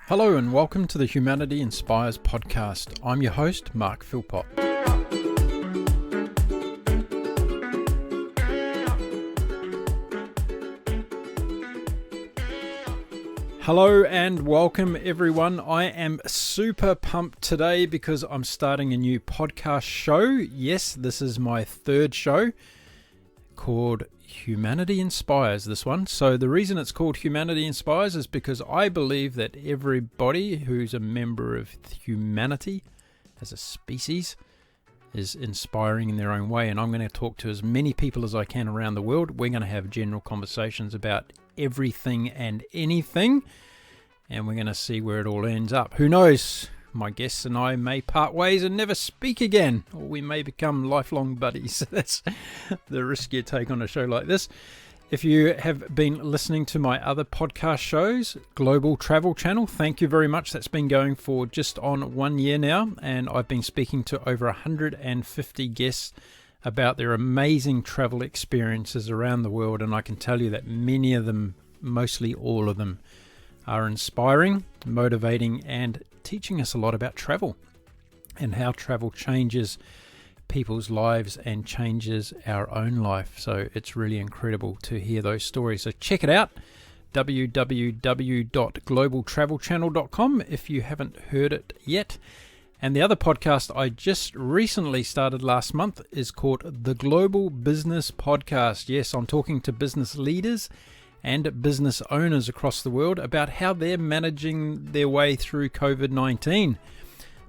Hello and welcome to the Humanity Inspires podcast. I'm your host, Mark Philpott. Hello and welcome everyone. I am super pumped today because I'm starting a new podcast show. Yes, this is my third show called Humanity Inspires, this one. So the reason it's called Humanity Inspires is because I believe that everybody who's a member of humanity as a species is inspiring in their own way, and I'm going to talk to as many people as I can around the world. We're going to have general conversations about everything and anything, and we're going to see where it all ends up. Who knows? My guests and I may part ways and never speak again, or we may become lifelong buddies. That's the risk you take on a show like this. If you have been listening to my other podcast shows, Global Travel Channel, thank you very much. That's been going for just on 1 year now, and I've been speaking to over 150 guests about their amazing travel experiences around the world, and I can tell you that many of them, mostly all of them, are inspiring, motivating, and teaching us a lot about travel and how travel changes people's lives and changes our own life. So it's really incredible to hear those stories. So check it out, www.globaltravelchannel.com, if you haven't heard it yet. And the other podcast I just recently started last month is called The Global Business Podcast. Yes, I'm talking to business leaders and business owners across the world about how they're managing their way through COVID-19.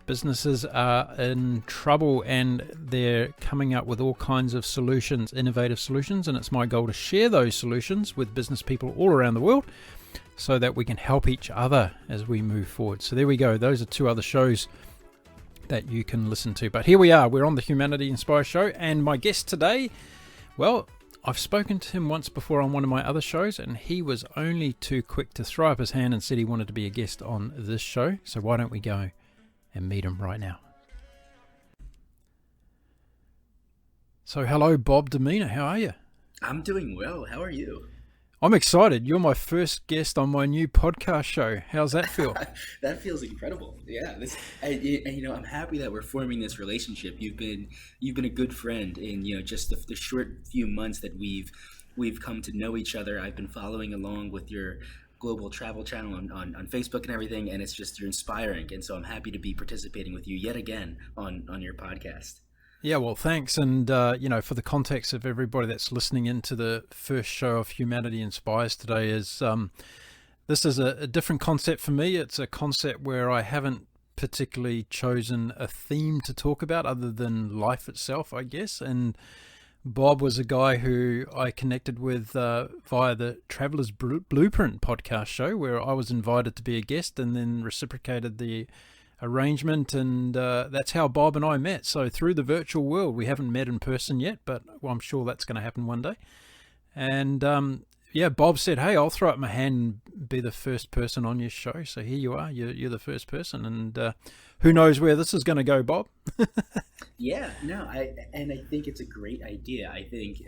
Businesses are in trouble and they're coming up with all kinds of solutions, innovative solutions, and it's my goal to share those solutions with business people all around the world so that we can help each other as we move forward. So there we go. Those are two other shows that you can listen to. But here we are. We're on the Humanity Inspire show, and my guest today, well, I've spoken to him once before on one of my other shows, and he was only too quick to throw up his hand and said he wanted to be a guest on this show. So why don't we go and meet him right now? So hello, Bob DiMenna. How are you? I'm doing well. How are you? I'm excited. You're my first guest on my new podcast show. How's that feel? That feels incredible. Yeah, I'm happy that we're forming this relationship. You've been a good friend in just the short few months that we've come to know each other. I've been following along with your Global Travel Channel on Facebook and everything, and you're inspiring. And so I'm happy to be participating with you yet again on your podcast. Yeah, well, thanks. And, for the context of everybody that's listening into the first show of Humanity Inspires today is this is a different concept for me. It's a concept where I haven't particularly chosen a theme to talk about other than life itself, I guess. And Bob was a guy who I connected with via the Traveler's Blueprint podcast show, where I was invited to be a guest and then reciprocated the arrangement, and that's how Bob and I met. So through the virtual world, we haven't met in person yet, but I'm sure that's going to happen one day. And Bob said, hey, I'll throw up my hand and be the first person on your show. So here you are. You're the first person, and who knows where this is going to go, Bob? Yeah, no, I think it's a great idea. I think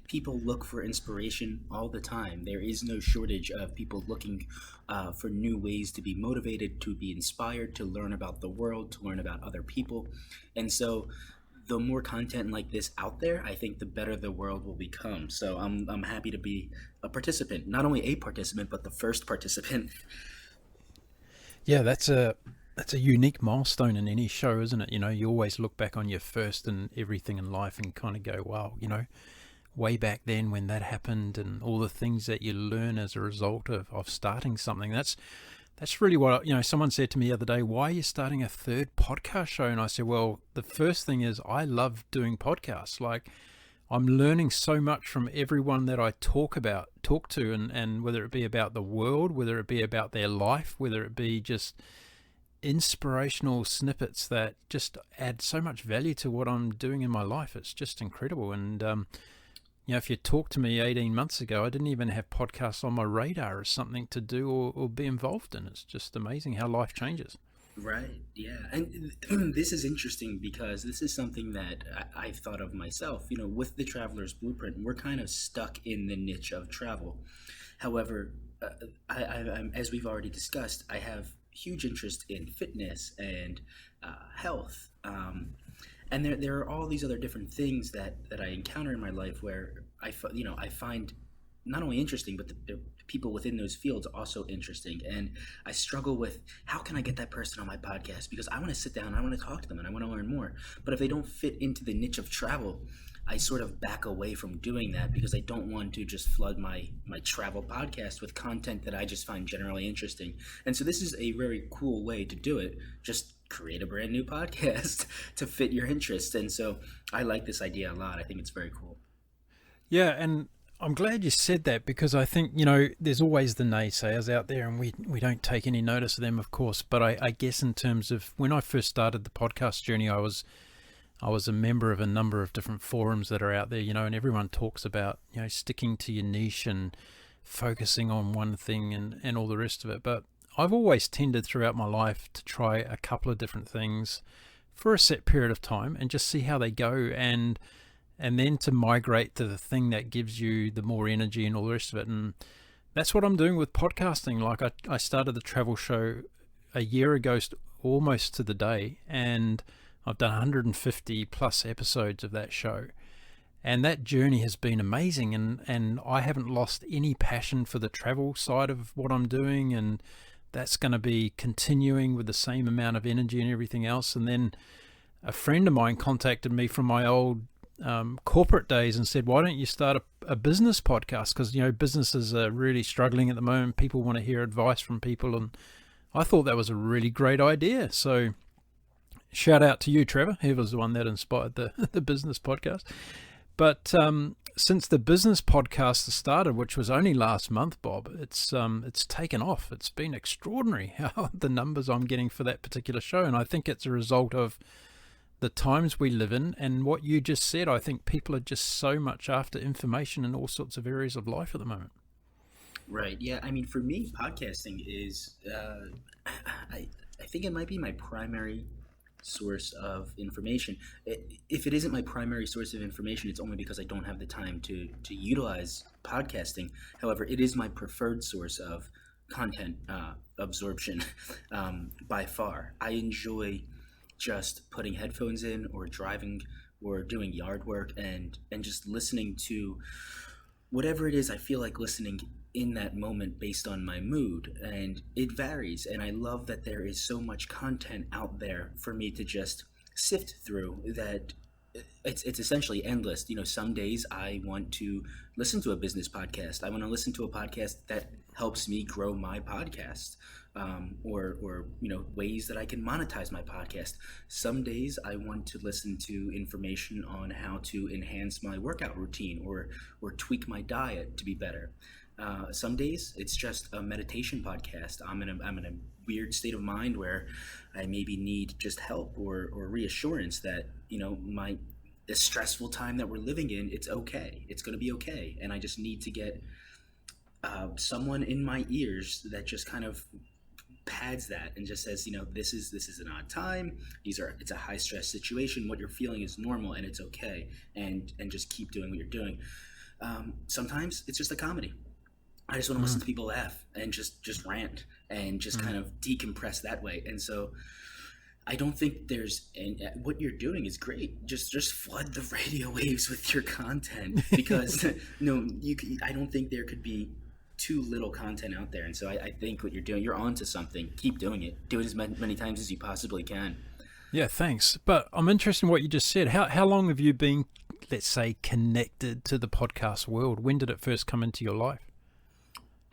people look for inspiration all the time. There is no shortage of people looking for new ways to be motivated, to be inspired, to learn about the world, to learn about other people. And so the more content like this out there, I think the better the world will become. So I'm happy to be a participant, not only a participant, but the first participant. Yeah, that's a unique milestone in any show, isn't it? You always look back on your first and everything in life and kind of go, wow, way back then when that happened, and all the things that you learn as a result of starting something. That's really what, someone said to me the other day, why are you starting a third podcast show? And I said, well, the first thing is I love doing podcasts. Like, I'm learning so much from everyone that I talk to, and whether it be about the world, whether it be about their life, whether it be just inspirational snippets that just add so much value to what I'm doing in my life. It's just incredible. And if you talked to me 18 months ago, I didn't even have podcasts on my radar as something to do or be involved in. It's just amazing how life changes. Right. Yeah. And this is interesting because this is something that I've thought of myself. With the Traveler's Blueprint, we're kind of stuck in the niche of travel. However, as we've already discussed, I have huge interest in fitness and health. And there are all these other different things that I encounter in my life where I find not only interesting, but the people within those fields also interesting. And I struggle with how can I get that person on my podcast, because I want to sit down and I want to talk to them and I want to learn more. But if they don't fit into the niche of travel, I sort of back away from doing that because I don't want to just flood my travel podcast with content that I just find generally interesting. And so this is a very cool way to do it. Just create a brand new podcast to fit your interests. And so I like this idea a lot. I think it's very cool. Yeah, and I'm glad you said that, because I think, there's always the naysayers out there, and we don't take any notice of them, of course. But I guess in terms of when I first started the podcast journey, I was a member of a number of different forums that are out there, and everyone talks about, sticking to your niche and focusing on one thing and all the rest of it. But I've always tended throughout my life to try a couple of different things for a set period of time and just see how they go, and then to migrate to the thing that gives you the more energy and all the rest of it. And that's what I'm doing with podcasting. Like I started the travel show a year ago, almost to the day, and I've done 150 plus episodes of that show. And that journey has been amazing. And I haven't lost any passion for the travel side of what I'm doing. And that's going to be continuing with the same amount of energy and everything else. And then a friend of mine contacted me from my old corporate days and said, why don't you start a business podcast? Because, businesses are really struggling at the moment. People want to hear advice from people. And I thought that was a really great idea. So shout out to you, Trevor. He was the one that inspired the business podcast. But since the business podcast started, which was only last month, Bob, it's taken off. It's been extraordinary how the numbers I'm getting for that particular show. And I think it's a result of the times we live in and what you just said. I think people are just so much after information in all sorts of areas of life at the moment. Right. Yeah. I mean, for me, podcasting is, I think it might be my primary source of information. If it isn't my primary source of information, it's only because I don't have the time to utilize podcasting. However, it is my preferred source of content absorption by far. I enjoy just putting headphones in or driving or doing yard work and just listening to whatever it is I feel like listening in that moment based on my mood. And it varies, and I love that there is so much content out there for me to just sift through that it's essentially endless. Some days I want to listen to a business podcast. I want to listen to a podcast that helps me grow my podcast, or ways that I can monetize my podcast. Some days I want to listen to information on how to enhance my workout routine or tweak my diet to be better. Some days it's just a meditation podcast. I'm in a weird state of mind where I maybe need just help or reassurance that this stressful time that we're living in, it's okay. It's going to be okay, and I just need to get someone in my ears that just kind of pads that and just says, this is an odd time. It's a high stress situation. What you're feeling is normal and it's okay, and just keep doing what you're doing. Sometimes it's just a comedy. I just want to listen to people laugh and just rant and just kind of decompress that way. And so I don't think what you're doing is great. Just flood the radio waves with your content, because I don't think there could be too little content out there. And so I think what you're doing, you're onto something. Keep doing it. Do it as many times as you possibly can. Yeah, thanks. But I'm interested in what you just said. How long have you been, let's say, connected to the podcast world? When did it first come into your life?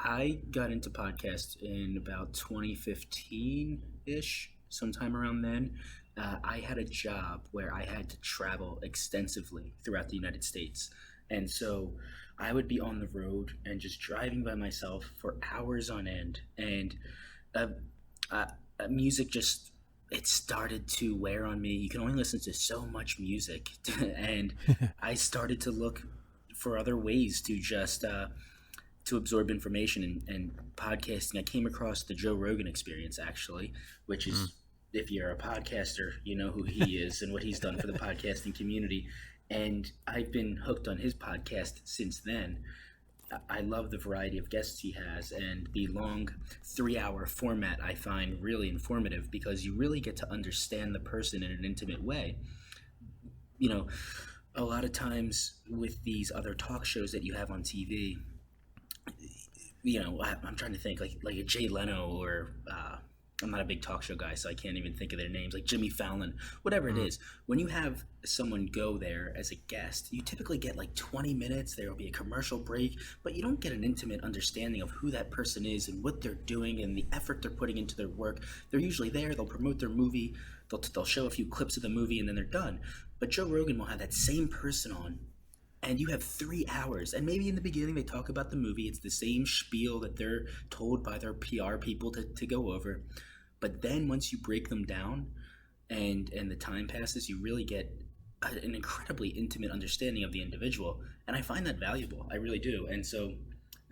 I got into podcasts in about 2015-ish, sometime around then. I had a job where I had to travel extensively throughout the United States. And so I would be on the road and just driving by myself for hours on end. And music it started to wear on me. You can only listen to so much music. And I started to look for other ways to just to absorb information, and podcasting. I came across the Joe Rogan Experience, actually, which is, if you're a podcaster, you know who he is and what he's done for the podcasting community. And I've been hooked on his podcast since then. I love the variety of guests he has, and the long 3-hour format I find really informative because you really get to understand the person in an intimate way. You know, a lot of times with these other talk shows that you have on TV, I'm trying to think like a Jay Leno or I'm not a big talk show guy, so I can't even think of their names, like Jimmy Fallon, whatever it is. When you have someone go there as a guest, you typically get like 20 minutes. There will be a commercial break, but you don't get an intimate understanding of who that person is and what they're doing and the effort they're putting into their work. They're usually there. They'll promote their movie. They'll show a few clips of the movie, and then they're done. But Joe Rogan will have that same person on, and you have 3 hours, and maybe in the beginning they talk about the movie. It's the same spiel that they're told by their PR people to go over. But then once you break them down and the time passes, you really get an incredibly intimate understanding of the individual. And I find that valuable. I really do. And so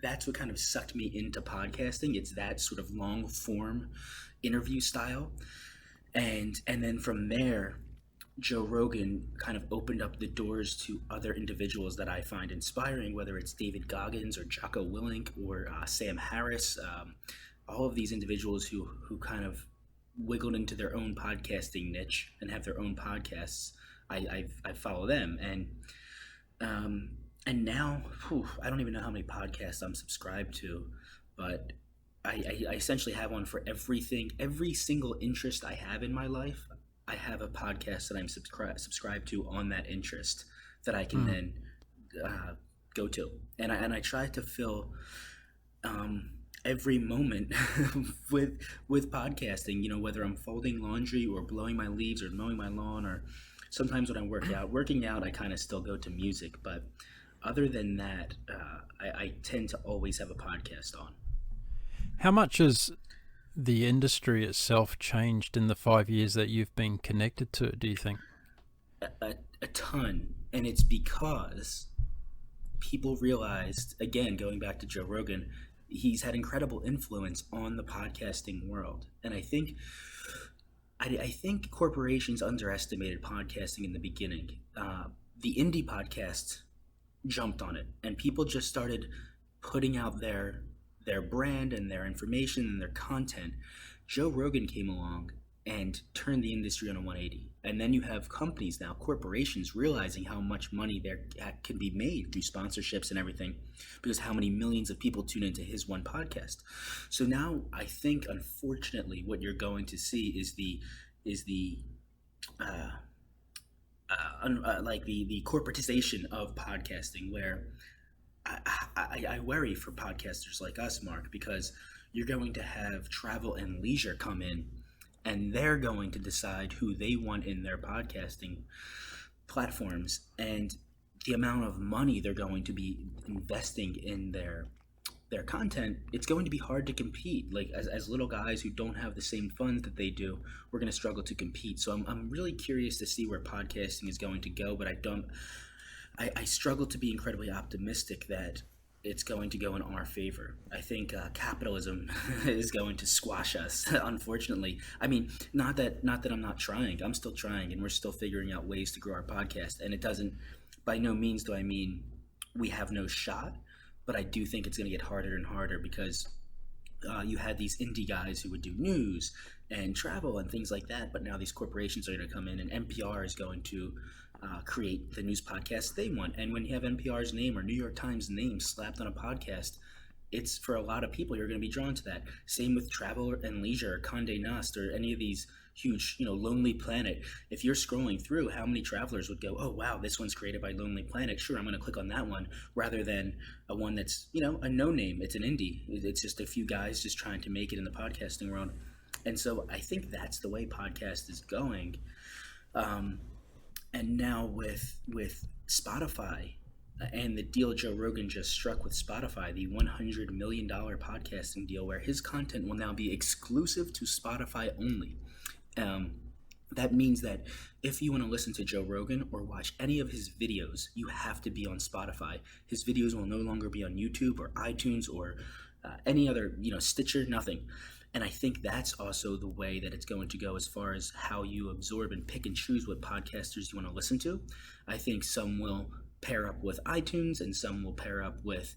that's what kind of sucked me into podcasting. It's that sort of long form interview style. And then from there, Joe Rogan kind of opened up the doors to other individuals that I find inspiring, whether it's David Goggins or Jocko Willink or Sam Harris, all of these individuals who kind of wiggled into their own podcasting niche and have their own podcasts. I follow them, and now I don't even know how many podcasts I'm subscribed to, but I essentially have one for everything, every single interest I have in my life. I have a podcast that I'm subscribed to on that interest that I can then go to, and I try to fill every moment with podcasting. Whether I'm folding laundry or blowing my leaves or mowing my lawn, or sometimes when I working out, I kind of still go to music. But other than that, I tend to always have a podcast on. How much has the industry itself changed in the 5 years that you've been connected to it, do you think? A ton. And it's because people realized, again, going back to Joe Rogan, he's had incredible influence on the podcasting world. And I think corporations underestimated podcasting in the beginning. The indie podcasts jumped on it, and people just started putting out their brand and their information and their content. Joe Rogan came along and turned the industry on a 180. And then you have companies now, corporations, realizing how much money there can be made through sponsorships and everything, because how many millions of people tune into his one podcast. So now I think, unfortunately, what you're going to see is the corporatization of podcasting, where I worry for podcasters like us, Mark, because you're going to have travel and leisure come in, and they're going to decide who they want in their podcasting platforms, and the amount of money they're going to be investing in their content. It's going to be hard to compete. Like as little guys who don't have the same funds that they do, we're going to struggle to compete. So I'm really curious to see where podcasting is going to go, but I struggle to be incredibly optimistic that it's going to go in our favor. I think capitalism is going to squash us, unfortunately. I mean, not that I'm not trying. I'm still trying, and we're still figuring out ways to grow our podcast. And it doesn't, by no means do I mean we have no shot, but I do think it's going to get harder and harder, because you had these indie guys who would do news and travel and things like that, but now these corporations are going to come in, and NPR is going to create the news podcast they want. And when you have NPR's name or New York Times name slapped on a podcast, it's, for a lot of people, you're going to be drawn to that. Same with Travel and Leisure, or Condé Nast, or any of these huge, Lonely Planet. If you're scrolling through, how many travelers would go, oh wow, this one's created by Lonely Planet, sure, I'm going to click on that one, rather than a one that's a no name. It's an indie. It's just a few guys just trying to make it in the podcasting world. And so I think that's the way podcast is going. And now with Spotify and the deal Joe Rogan just struck with Spotify, the $100 million podcasting deal, where his content will now be exclusive to Spotify only. That means that if you want to listen to Joe Rogan or watch any of his videos, you have to be on Spotify. His videos will no longer be on YouTube or iTunes or any other, Stitcher, nothing. And I think that's also the way that it's going to go as far as how you absorb and pick and choose what podcasters you want to listen to. I think some will pair up with iTunes, and some will pair up with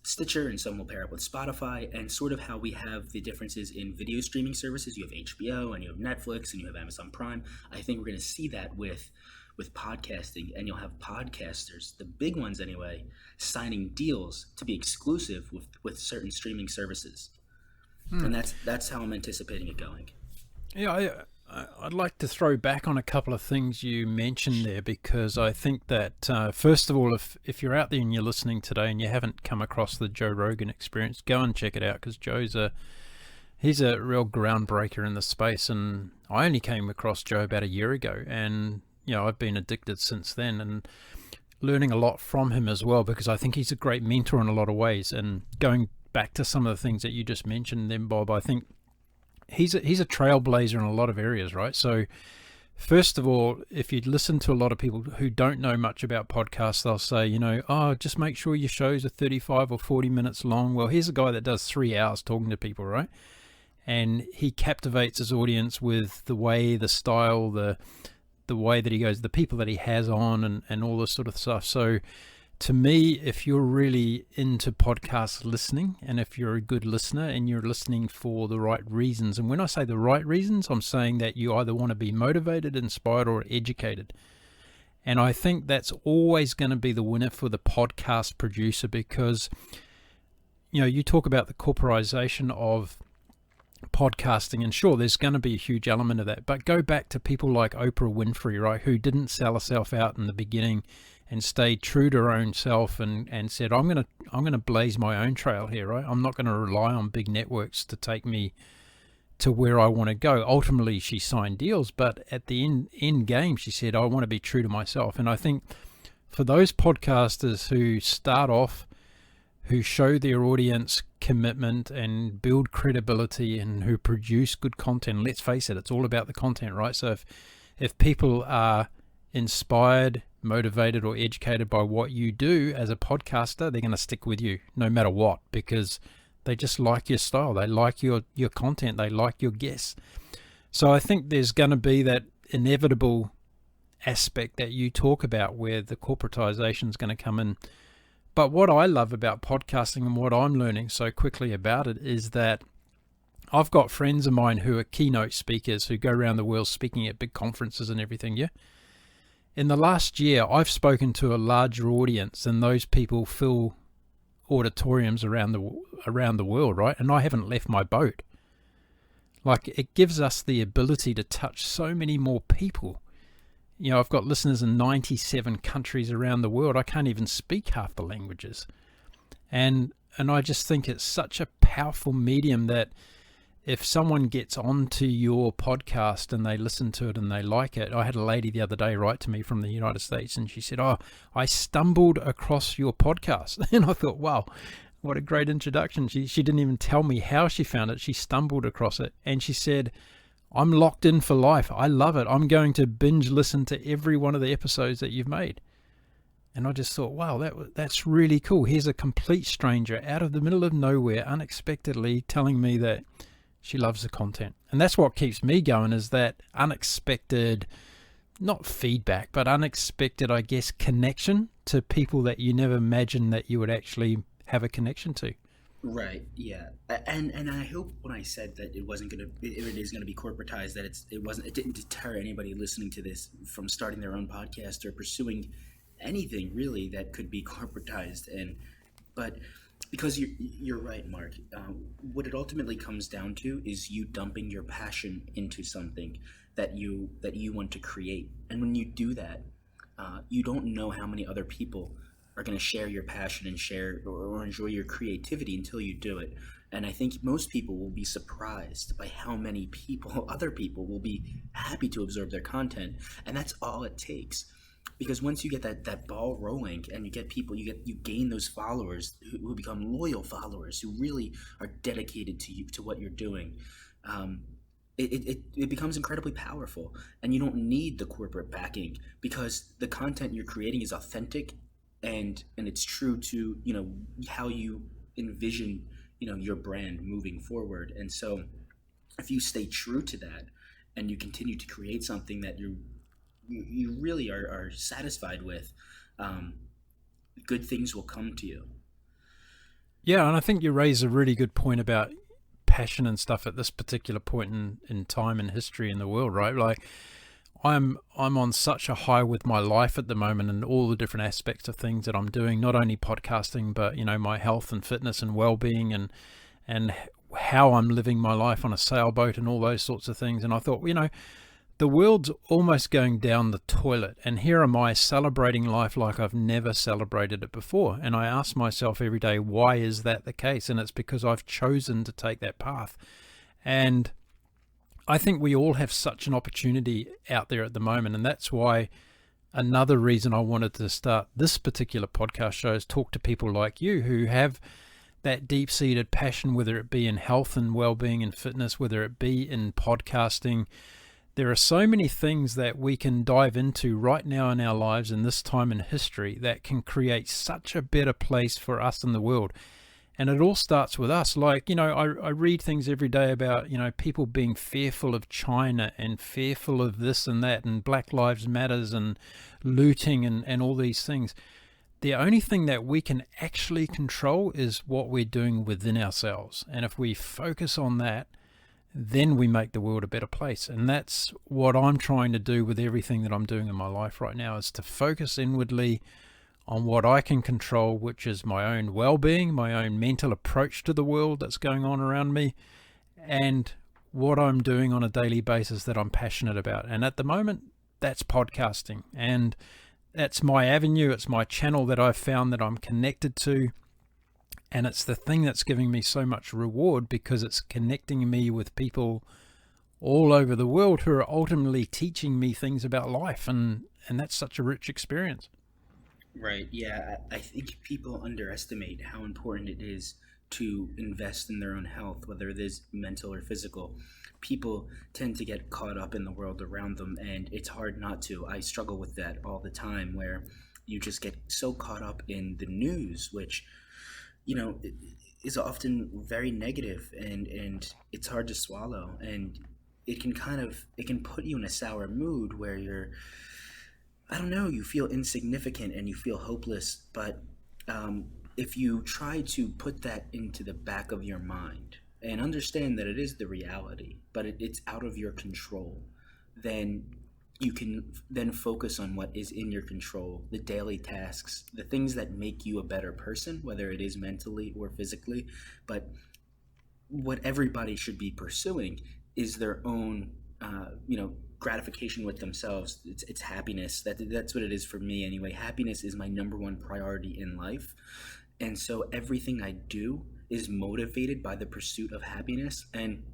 Stitcher, and some will pair up with Spotify, and sort of how we have the differences in video streaming services. You have HBO and you have Netflix and you have Amazon Prime. I think we're going to see that with podcasting, and you'll have podcasters, the big ones anyway, signing deals to be exclusive with certain streaming services. And that's how I'm anticipating it going. Yeah, I'd like to throw back on a couple of things you mentioned there, because I think that, first of all, if you're out there and you're listening today and you haven't come across the Joe Rogan Experience, go and check it out, because he's a real groundbreaker in the space. And I only came across Joe about a year ago, and I've been addicted since then, and learning a lot from him as well, because I think he's a great mentor in a lot of ways. And going back to some of the things that you just mentioned then, Bob, I think he's a trailblazer in a lot of areas, right? So first of all, if you listen to a lot of people who don't know much about podcasts, they'll say, just make sure your shows are 35 or 40 minutes long. Well, here's a guy that does 3 hours talking to people, right? And he captivates his audience with the way, the style, the way that he goes, the people that he has on, and all this sort of stuff. So to me, if you're really into podcast listening, and if you're a good listener and you're listening for the right reasons, and when I say the right reasons, I'm saying that you either want to be motivated, inspired, or educated. And I think that's always going to be the winner for the podcast producer, because, you talk about the corporatization of podcasting, and sure, there's going to be a huge element of that, but go back to people like Oprah Winfrey, right, who didn't sell herself out in the beginning and stayed true to her own self, and said, I'm gonna blaze my own trail here, right? I'm not going to rely on big networks to take me to where I want to go. Ultimately, she signed deals, but at the end game, she said, I want to be true to myself. And I think for those podcasters who start off, who show their audience commitment and build credibility, and who produce good content, let's face it, it's all about the content, right? So if people are inspired, motivated, or educated by what you do as a podcaster, they're going to stick with you no matter what, because they just like your style, they like your content, they like your guests. So I think there's going to be that inevitable aspect that you talk about, where the corporatization is going to come in. But what I love about podcasting, and what I'm learning so quickly about it, is that I've got friends of mine who are keynote speakers who go around the world speaking at big conferences and everything. Yeah. In the last year, I've spoken to a larger audience than those people fill auditoriums around the world, right? And I haven't left my boat. Like, it gives us the ability to touch so many more people. I've got listeners in 97 countries around the world. I can't even speak half the languages. And I just think it's such a powerful medium that if someone gets onto your podcast and they listen to it and they like it. I had a lady the other day write to me from the United States, and she said, I stumbled across your podcast. And I thought, wow, what a great introduction. She didn't even tell me how she found it. She stumbled across it. And she said, I'm locked in for life. I love it. I'm going to binge listen to every one of the episodes that you've made. And I just thought, wow, that's really cool. Here's a complete stranger out of the middle of nowhere, unexpectedly telling me that she loves the content. And that's what keeps me going, is that unexpected, not feedback, but unexpected, I guess, connection to people that you never imagined that you would actually have a connection to. Right. Yeah. And I hope when I said that it is gonna be corporatized, that it didn't deter anybody listening to this from starting their own podcast or pursuing anything really that could be corporatized. But because you're right, Mark. What it ultimately comes down to is you dumping your passion into something that you want to create. And when you do that, you don't know how many other people are going to share your passion and share or enjoy your creativity until you do it. And I think most people will be surprised by how many other people will be happy to absorb their content. And that's all it takes. Because once you get that ball rolling and you get people, you gain those followers who become loyal followers who really are dedicated to you, to what you're doing. It becomes incredibly powerful, and you don't need the corporate backing because the content you're creating is authentic and it's true to how you envision your brand moving forward. And so if you stay true to that and you continue to create something that you really are satisfied with, good things will come to you. Yeah, and I think you raise a really good point about passion and stuff at this particular point in time and history in the world, right? Like I'm on such a high with my life at the moment and all the different aspects of things that I'm doing, not only podcasting, but my health and fitness and well-being and how I'm living my life on a sailboat and all those sorts of things. And I thought, the world's almost going down the toilet, and here am I celebrating life like I've never celebrated it before. And I ask myself every day, why is that the case? And it's because I've chosen to take that path. And I think we all have such an opportunity out there at the moment, and that's why another reason I wanted to start this particular podcast show is talk to people like you who have that deep-seated passion, whether it be in health and well-being and fitness, whether it be in podcasting. There are so many things that we can dive into right now in our lives in this time in history that can create such a better place for us in the world. And it all starts with us. Like, I read things every day about, people being fearful of China and fearful of this and that and Black Lives Matters and looting and all these things. The only thing that we can actually control is what we're doing within ourselves. And if we focus on that, then we make the world a better place. And that's what I'm trying to do with everything that I'm doing in my life right now, is to focus inwardly on what I can control, which is my own well-being, my own mental approach to the world that's going on around me, and what I'm doing on a daily basis that I'm passionate about. And at the moment, that's podcasting. And that's my avenue. It's my channel that I've found that I'm connected to. And it's the thing that's giving me so much reward, because it's connecting me with people all over the world who are ultimately teaching me things about life. And that's such a rich experience. Right. Yeah. I think people underestimate how important it is to invest in their own health, whether it is mental or physical. People tend to get caught up in the world around them, and it's hard not to. I struggle with that all the time, where you just get so caught up in the news, which is often very negative, and it's hard to swallow, and it can put you in a sour mood where you feel insignificant and you feel hopeless. But if you try to put that into the back of your mind and understand that it is the reality, but it's out of your control, then you can then focus on what is in your control, the daily tasks, the things that make you a better person, whether it is mentally or physically. But what everybody should be pursuing is their own, gratification with themselves. It's happiness. That's what it is for me anyway. Happiness is my number one priority in life. And so everything I do is motivated by the pursuit of happiness. And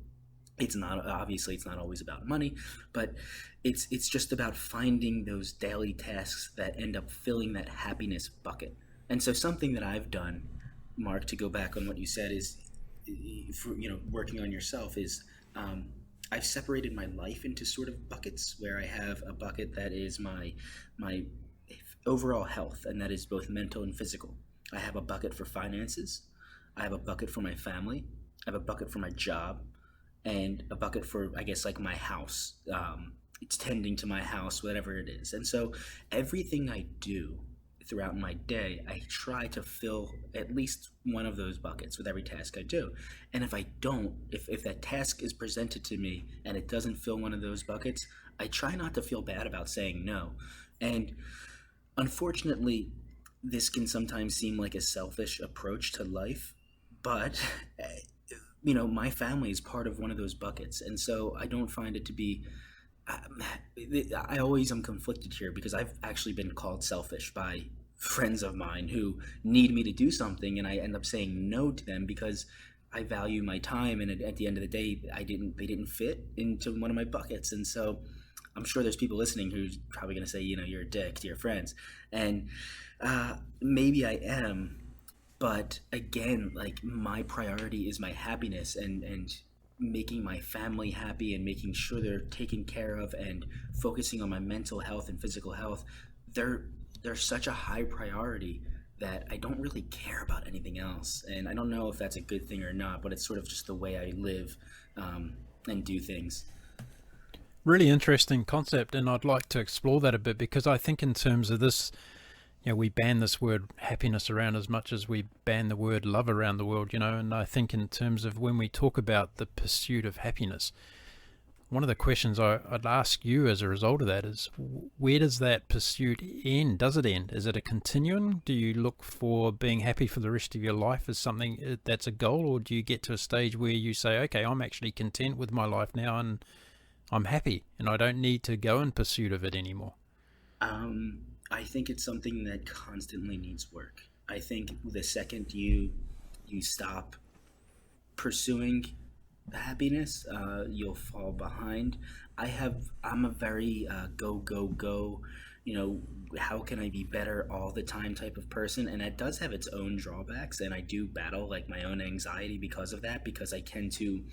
it's not always about money, but it's just about finding those daily tasks that end up filling that happiness bucket. And so something that I've done, Mark, to go back on what you said, is for working on yourself, is I've separated my life into sort of buckets, where I have a bucket that is my overall health, and that is both mental and physical. I have a bucket for finances. I have a bucket for my family. I have a bucket for my job, and a bucket for, I guess, like my house. It's tending to my house, whatever it is. And so everything I do throughout my day, I try to fill at least one of those buckets with every task I do. And if I don't, if that task is presented to me and it doesn't fill one of those buckets, I try not to feel bad about saying no. And unfortunately, this can sometimes seem like a selfish approach to life, but my family is part of one of those buckets. And so I don't find it to be, I always am conflicted here, because I've actually been called selfish by friends of mine who need me to do something, and I end up saying no to them because I value my time, and at the end of the day, they didn't fit into one of my buckets. And so I'm sure there's people listening who's probably going to say, you're a dick to your friends, and maybe I am. But again, like, my priority is my happiness and making my family happy and making sure they're taken care of, and focusing on my mental health and physical health. They're such a high priority that I don't really care about anything else. And I don't know if that's a good thing or not, but it's sort of just the way I live and do things. Really interesting concept, and I'd like to explore that a bit, because I think in terms of this, we ban this word happiness around as much as we ban the word love around the world, and I think in terms of when we talk about the pursuit of happiness, one of the questions I'd ask you as a result of that is, where does that pursuit end? Does it end? Is it a continuum? Do you look for being happy for the rest of your life as something that's a goal, or do you get to a stage where you say, okay, I'm actually content with my life now and I'm happy and I don't need to go in pursuit of it anymore? I think it's something that constantly needs work. I think the second you stop pursuing happiness, you'll fall behind. I'm a very go go go, how can I be better all the time type of person, and that does have its own drawbacks, and I do battle like my own anxiety because of that, because I tend to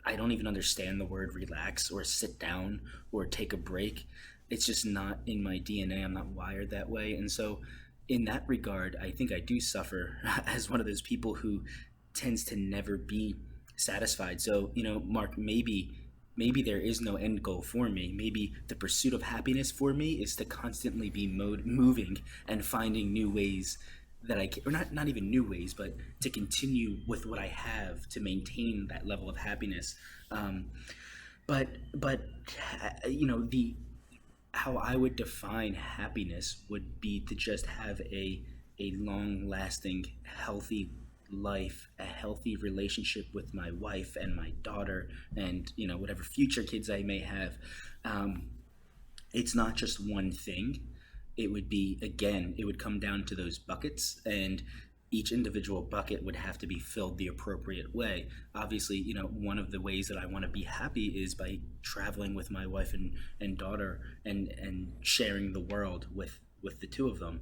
I don't even understand the word relax or sit down or take a break. It's just not in my DNA. I'm not wired that way, and so in that regard, I think I do suffer as one of those people who tends to never be satisfied. So, Mark, maybe there is no end goal for me. Maybe the pursuit of happiness for me is to constantly be moving and finding new ways that I can, or not even new ways, but to continue with what I have to maintain that level of happiness. But the how I would define happiness would be to just have a long-lasting, healthy life, a healthy relationship with my wife and my daughter, and whatever future kids I may have. It's not just one thing. It would come down to those buckets, and each individual bucket would have to be filled the appropriate way. Obviously, one of the ways that I want to be happy is by traveling with my wife and daughter and sharing the world with the two of them.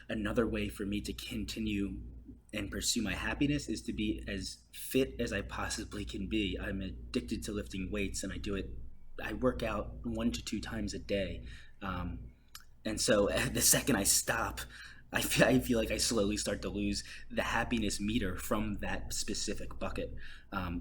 Another way for me to continue and pursue my happiness is to be as fit as I possibly can be. I'm addicted to lifting weights, and I work out 1 to 2 times a day. And so the second I stop, I feel like I slowly start to lose the happiness meter from that specific bucket.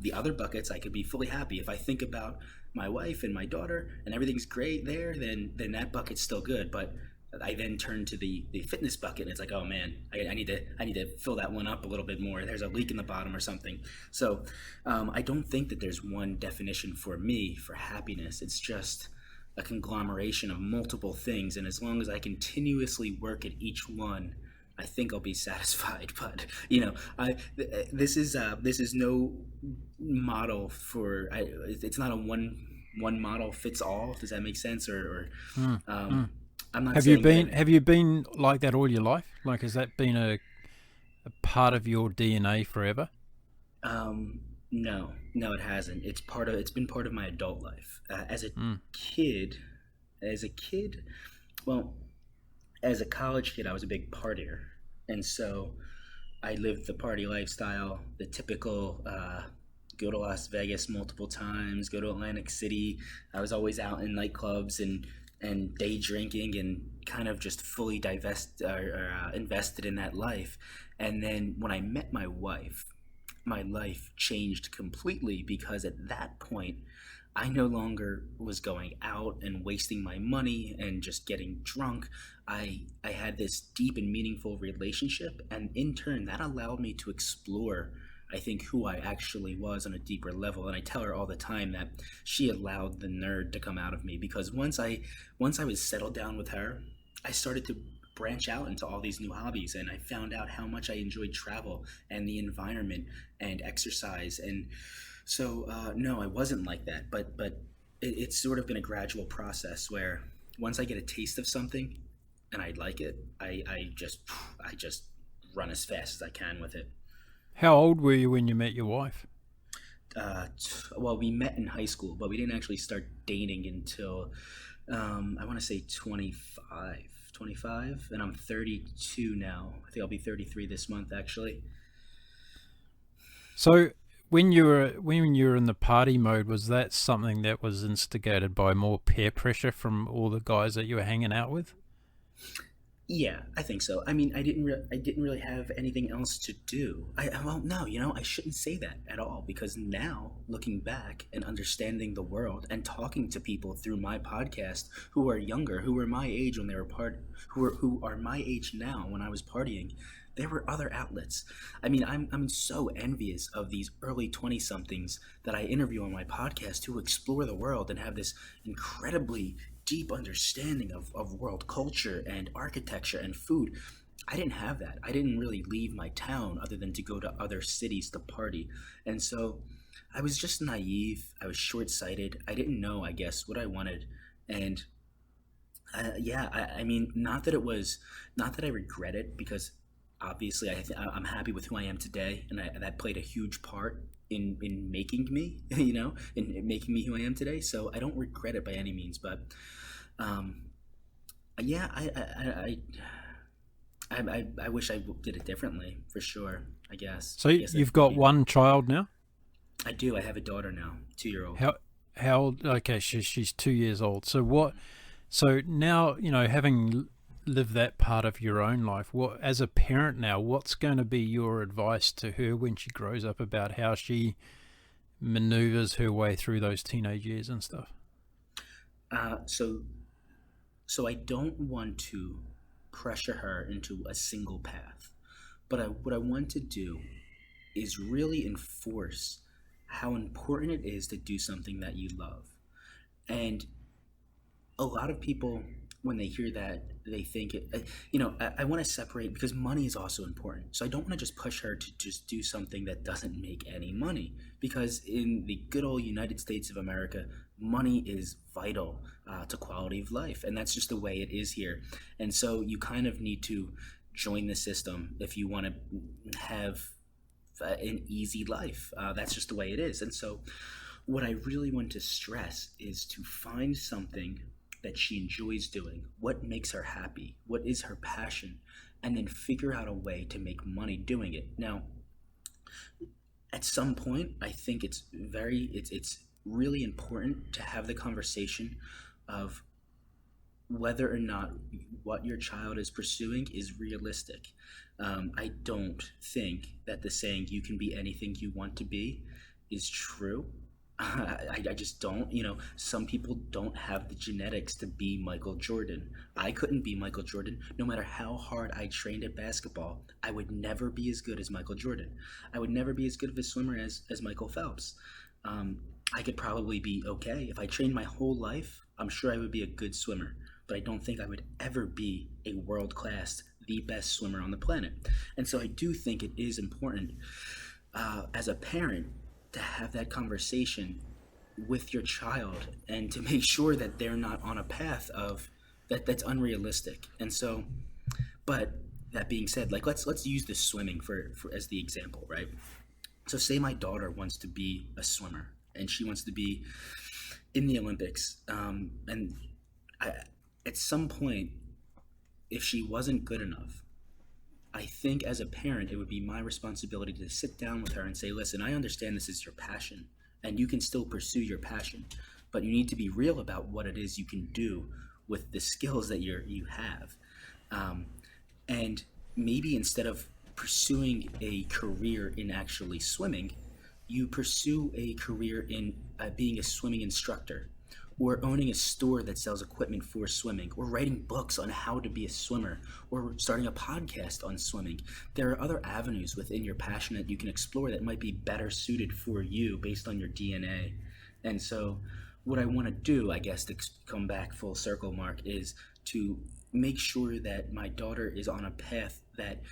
The other buckets, I could be fully happy. If I think about my wife and my daughter and everything's great there, then that bucket's still good. But I then turn to the fitness bucket, and it's like, oh man, I need to fill that one up a little bit more. There's a leak in the bottom or something. So I don't think that there's one definition for me for happiness. It's just a conglomeration of multiple things, and as long as I continuously work at each one, I think I'll be satisfied. But this is no model for. It's not a one model fits all. Does that make sense? I'm not. Have you been like that all your life? Like, has that been a part of your DNA forever? No, it hasn't. It's been part of my adult life. As a kid, well, as a college kid, I was a big partier, and so I lived the party lifestyle, the typical go to Las Vegas multiple times, go to Atlantic City. I was always out in nightclubs and day drinking and kind of just fully invested in that life. And then when I met my wife, my life changed completely, because at that point I no longer was going out and wasting my money and just getting drunk. I had this deep and meaningful relationship, and in turn that allowed me to explore, I think, who I actually was on a deeper level. And I tell her all the time that she allowed the nerd to come out of me, because once I was settled down with her, I started to branch out into all these new hobbies, and I found out how much I enjoyed travel and the environment and exercise. And so no, I wasn't like that, but it's sort of been a gradual process where once I get a taste of something and I like it, I just run as fast as I can with it. How old were you when you met your wife? Well, we met in high school, but we didn't actually start dating until I want to say 25, and I'm 32 now. I think I'll be 33 this month, actually. So when you were in the party mode, was that something that was instigated by more peer pressure from all the guys that you were hanging out with? Yeah, I think so. I mean, I didn't really have anything else to do. Well, no, I shouldn't say that at all, because now looking back and understanding the world and talking to people through my podcast who are younger, who were my age when they were who are my age now when I was partying, there were other outlets. I mean, I'm so envious of these early 20 somethings that I interview on my podcast who explore the world and have this incredibly deep understanding of world culture and architecture and food. I didn't have that. I didn't really leave my town other than to go to other cities to party. And so I was just naive. I was short sighted. I didn't know, I guess, what I wanted. And yeah, I mean, not that I regret it, because obviously I'm happy with who I am today, and that played a huge part in making me, in making me who I am today. So I don't regret it by any means, but um, yeah, I wish I did it differently, for sure. I guess. So I guess you've got one child now? I do. I have a daughter now, 2-year-old. How old? Okay, she's 2 years old. So what? So now, having lived that part of your own life, what, as a parent now, what's going to be your advice to her when she grows up about how she maneuvers her way through those teenage years and stuff? So I don't want to pressure her into a single path, but what I want to do is really enforce how important it is to do something that you love. And a lot of people, when they hear that, they think I want to separate, because money is also important. So I don't want to just push her to just do something that doesn't make any money, because in the good old United States of America, money is vital to quality of life, and that's just the way it is here. And so you kind of need to join the system if you want to have an easy life. That's just the way it is. And so what I really want to stress is to find something that she enjoys doing, what makes her happy, what is her passion, and then figure out a way to make money doing it. Now, at some point, I think it's really important to have the conversation of whether or not what your child is pursuing is realistic. I don't think that the saying "you can be anything you want to be" is true. I just don't. Some people don't have the genetics to be Michael Jordan. I couldn't be Michael Jordan. No matter how hard I trained at basketball, I would never be as good as Michael Jordan. I would never be as good of a swimmer as Michael Phelps. I could probably be okay. If I trained my whole life, I'm sure I would be a good swimmer. But I don't think I would ever be a world-class, the best swimmer on the planet. And so I do think it is important as a parent to have that conversation with your child and to make sure that they're not on a path of that's unrealistic. And so, but that being said, like let's use the swimming for as the example, right? So say my daughter wants to be a swimmer and she wants to be in the Olympics, and at some point, if she wasn't good enough, I think as a parent, it would be my responsibility to sit down with her and say, listen, I understand this is your passion, and you can still pursue your passion, but you need to be real about what it is you can do with the skills that you have. And maybe instead of pursuing a career in actually swimming, you pursue a career in being a swimming instructor, or owning a store that sells equipment for swimming, or writing books on how to be a swimmer, or starting a podcast on swimming. There are other avenues within your passion that you can explore that might be better suited for you based on your DNA. And so what I want to do, I guess, to come back full circle, Mark, is to make sure that my daughter is on a path that,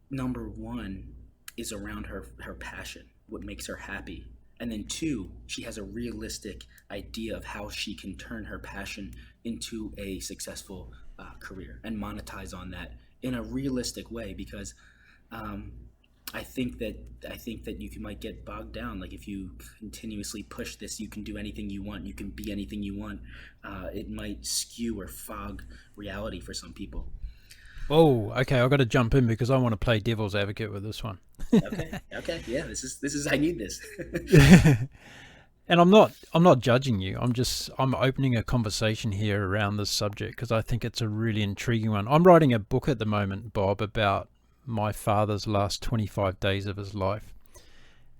number one, is around her passion, what makes her happy. And then two, she has a realistic idea of how she can turn her passion into a successful career and monetize on that in a realistic way. Because I think that might get bogged down. Like if you continuously push this, you can do anything you want, you can be anything you want. It might skew or fog reality for some people. Oh, okay. I've got to jump in because I want to play devil's advocate with this one. Okay. Yeah, this is I need this. And I'm not judging you. I'm opening a conversation here around this subject because I think it's a really intriguing one. I'm writing a book at the moment, Bob, about my father's last 25 days of his life.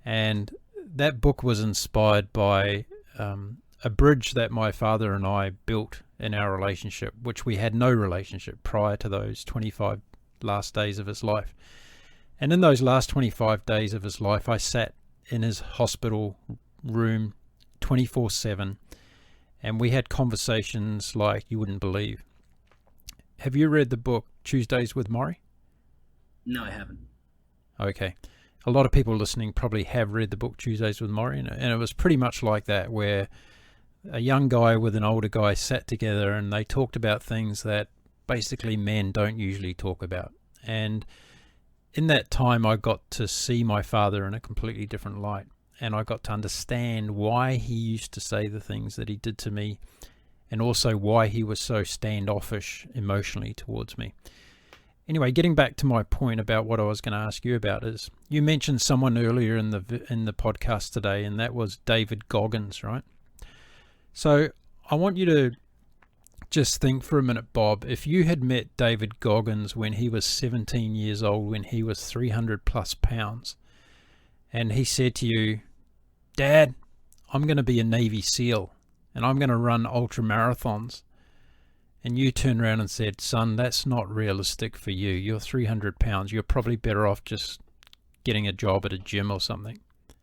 And that book was inspired by a bridge that my father and I built in our relationship, which we had no relationship prior to those 25 last days of his life. And in those last 25 days of his life, I sat in his hospital room 24/7, and we had conversations like you wouldn't believe. Have you read the book Tuesdays with Morrie? No, I haven't. Okay. A lot of people listening probably have read the book Tuesdays with Morrie, and it was pretty much like that, where a young guy with an older guy sat together and they talked about things that basically men don't usually talk about. And in that time, I got to see my father in a completely different light, and I got to understand why he used to say the things that he did to me, and also why he was so standoffish emotionally towards me. Anyway, getting back to my point about what I was going to ask you about is, you mentioned someone earlier in the podcast today, and that was David Goggins, right? So I want you to just think for a minute, Bob, if you had met David Goggins when he was 17 years old, when he was 300 plus pounds, and he said to you, Dad, I'm going to be a Navy SEAL and I'm going to run ultra marathons. And you turned around and said, son, that's not realistic for you. You're 300 pounds. You're probably better off just getting a job at a gym or something. Do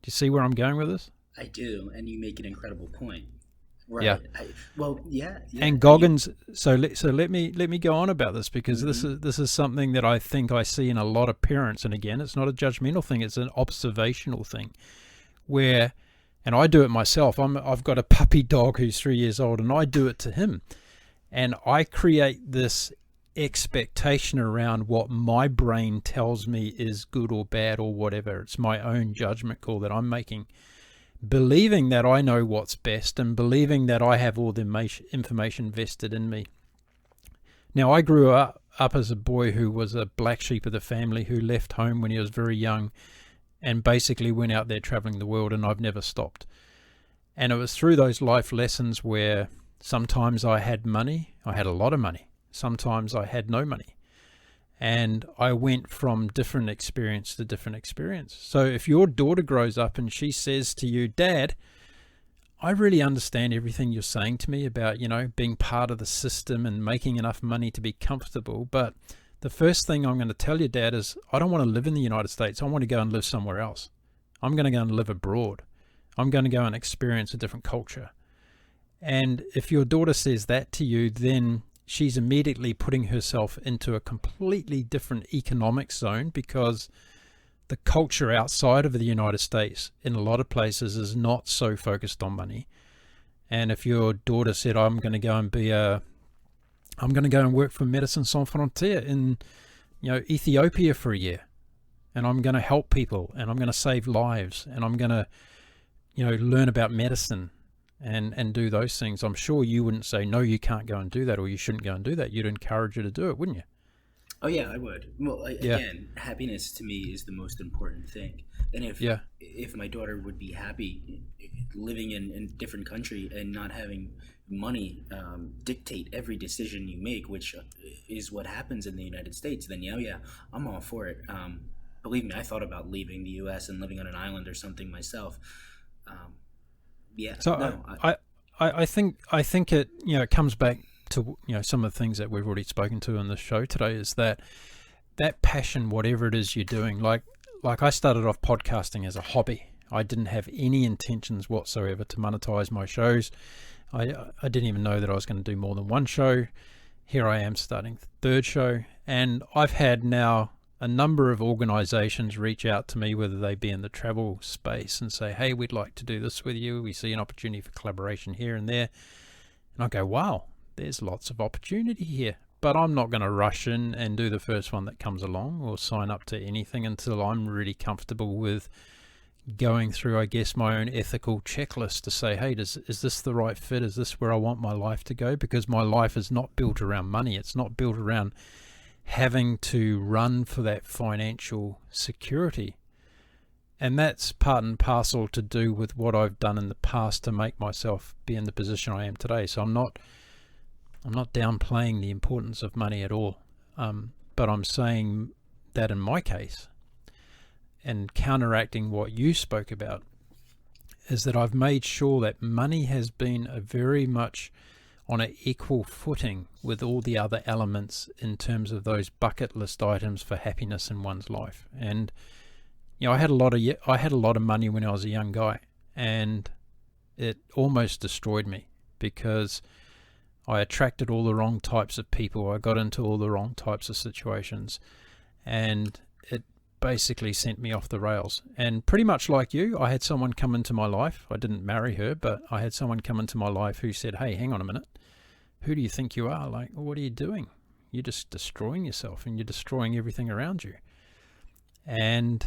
you see where I'm going with this? I do, and you make an incredible point. Right. Yeah. Yeah. And Goggins. So let me go on about this, because this is something that I think I see in a lot of parents. And again, it's not a judgmental thing; it's an observational thing, where, and I do it myself. I've got a puppy dog who's 3 years old, and I do it to him, and I create this expectation around what my brain tells me is good or bad or whatever. It's my own judgment call that I'm making, believing that I know what's best and believing that I have all the information vested in me. Now, I grew up as a boy who was a black sheep of the family, who left home when he was very young and basically went out there traveling the world, and I've never stopped. And it was through those life lessons where sometimes I had money, I had a lot of money, sometimes I had no money. And I went from different experience to different experience. So if your daughter grows up and she says to you, Dad, I really understand everything you're saying to me about, being part of the system and making enough money to be comfortable. But the first thing I'm going to tell you, Dad, is I don't want to live in the United States. I want to go and live somewhere else. I'm going to go and live abroad. I'm going to go and experience a different culture. And if your daughter says that to you, then she's immediately putting herself into a completely different economic zone, because the culture outside of the United States in a lot of places is not so focused on money. And if your daughter said, I'm going to go and work for Médecins Sans Frontières in, Ethiopia for a year, and I'm going to help people, and I'm going to save lives, and I'm going to, learn about medicine and do those things, I'm sure you wouldn't say, no, you can't go and do that, or you shouldn't go and do that. You'd encourage her to do it, wouldn't you? Oh yeah, I would. Well, again, happiness to me is the most important thing. And if my daughter would be happy living in a different country and not having money dictate every decision you make, which is what happens in the United States, then I'm all for it. Believe me, I thought about leaving the U.S. and living on an island or something myself. I think it it comes back to some of the things that we've already spoken to in the show today, is that passion, whatever it is you're doing. Like I started off podcasting as a hobby. I didn't have any intentions whatsoever to monetize my shows. I didn't even know that I was going to do more than one show. Here I am starting the third show, and I've had now a number of organizations reach out to me, whether they be in the travel space, and say, hey, we'd like to do this with you. We see an opportunity for collaboration here and there. And I go, wow, there's lots of opportunity here. But I'm not going to rush in and do the first one that comes along or sign up to anything until I'm really comfortable with going through, I guess, my own ethical checklist to say, hey, is this the right fit? Is this where I want my life to go? Because my life is not built around money. It's not built around having to run for that financial security. And that's part and parcel to do with what I've done in the past to make myself be in the position I am today. So I'm not downplaying the importance of money at all, but I'm saying that in my case, and counteracting what you spoke about, is that I've made sure that money has been a very much on an equal footing with all the other elements in terms of those bucket list items for happiness in one's life. And I had a lot of money when I was a young guy, and it almost destroyed me because I attracted all the wrong types of people. I got into all the wrong types of situations, and it basically sent me off the rails. And pretty much like you, I had someone come into my life. I didn't marry her, but I had someone come into my life who said, "Hey, hang on a minute. Who do you think you are? Like, what are you doing? You're just destroying yourself, and you're destroying everything around you." And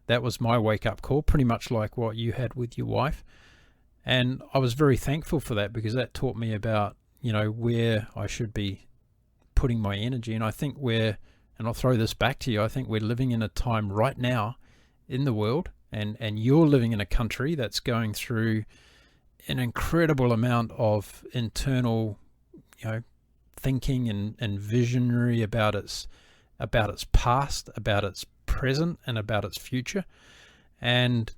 that was my wake-up call, pretty much like what you had with your wife. And I was very thankful for that, because that taught me about, where I should be putting my energy. And I think and I'll throw this back to you, I think we're living in a time right now in the world, and you're living in a country that's going through an incredible amount of internal, thinking and visionary about its past, about its present, and about its future. And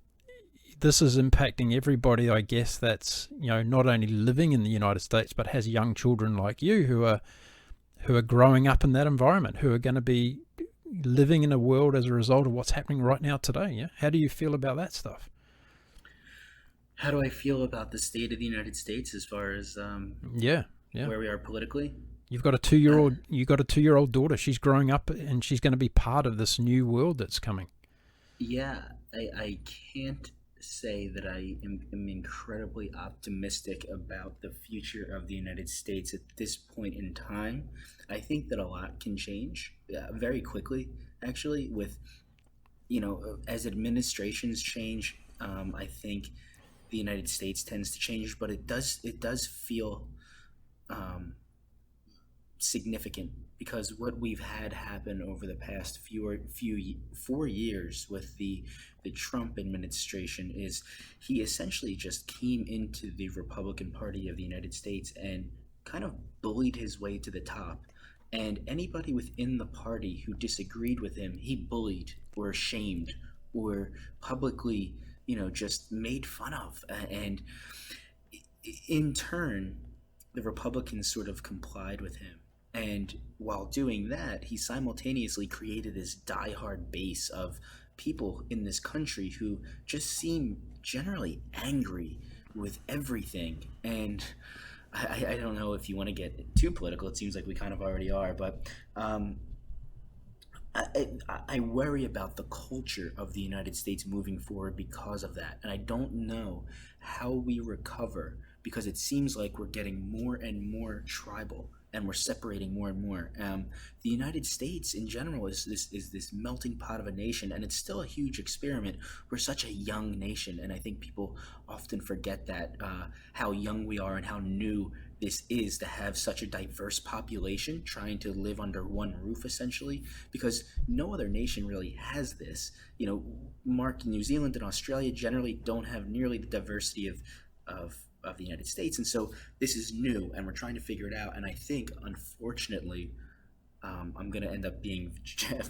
this is impacting everybody, I guess, that's not only living in the United States but has young children like you who are growing up in that environment, who are going to be living in a world as a result of what's happening right now today. Yeah, how do you feel about that stuff? How do I feel about the state of the United States as far as yeah where we are politically? You've got a 2-year-old daughter. She's growing up, and she's going to be part of this new world that's coming. Yeah, I can't say that I am incredibly optimistic about the future of the United States at this point in time. I think that a lot can change very quickly, actually, with, as administrations change. I think the United States tends to change, but it does feel significant, because what we've had happen over the past 4 years with the Trump administration is he essentially just came into the Republican Party of the United States and kind of bullied his way to the top. And anybody within the party who disagreed with him, he bullied or shamed or publicly, just made fun of. And in turn, the Republicans sort of complied with him. And while doing that, he simultaneously created this diehard base of people in this country who just seem generally angry with everything. And I don't know if you want to get too political. It seems like we kind of already are, but I worry about the culture of the United States moving forward because of that. And I don't know how we recover, because it seems like we're getting more and more tribal, and we're separating more and more. The United States in general is this melting pot of a nation, and it's still a huge experiment. We're such a young nation, and I think people often forget that, how young we are and how new this is to have such a diverse population trying to live under one roof, essentially, because no other nation really has this. Mark, New Zealand and Australia generally don't have nearly the diversity of the United States, and so this is new, and we're trying to figure it out. And I think, unfortunately, I'm going to end up being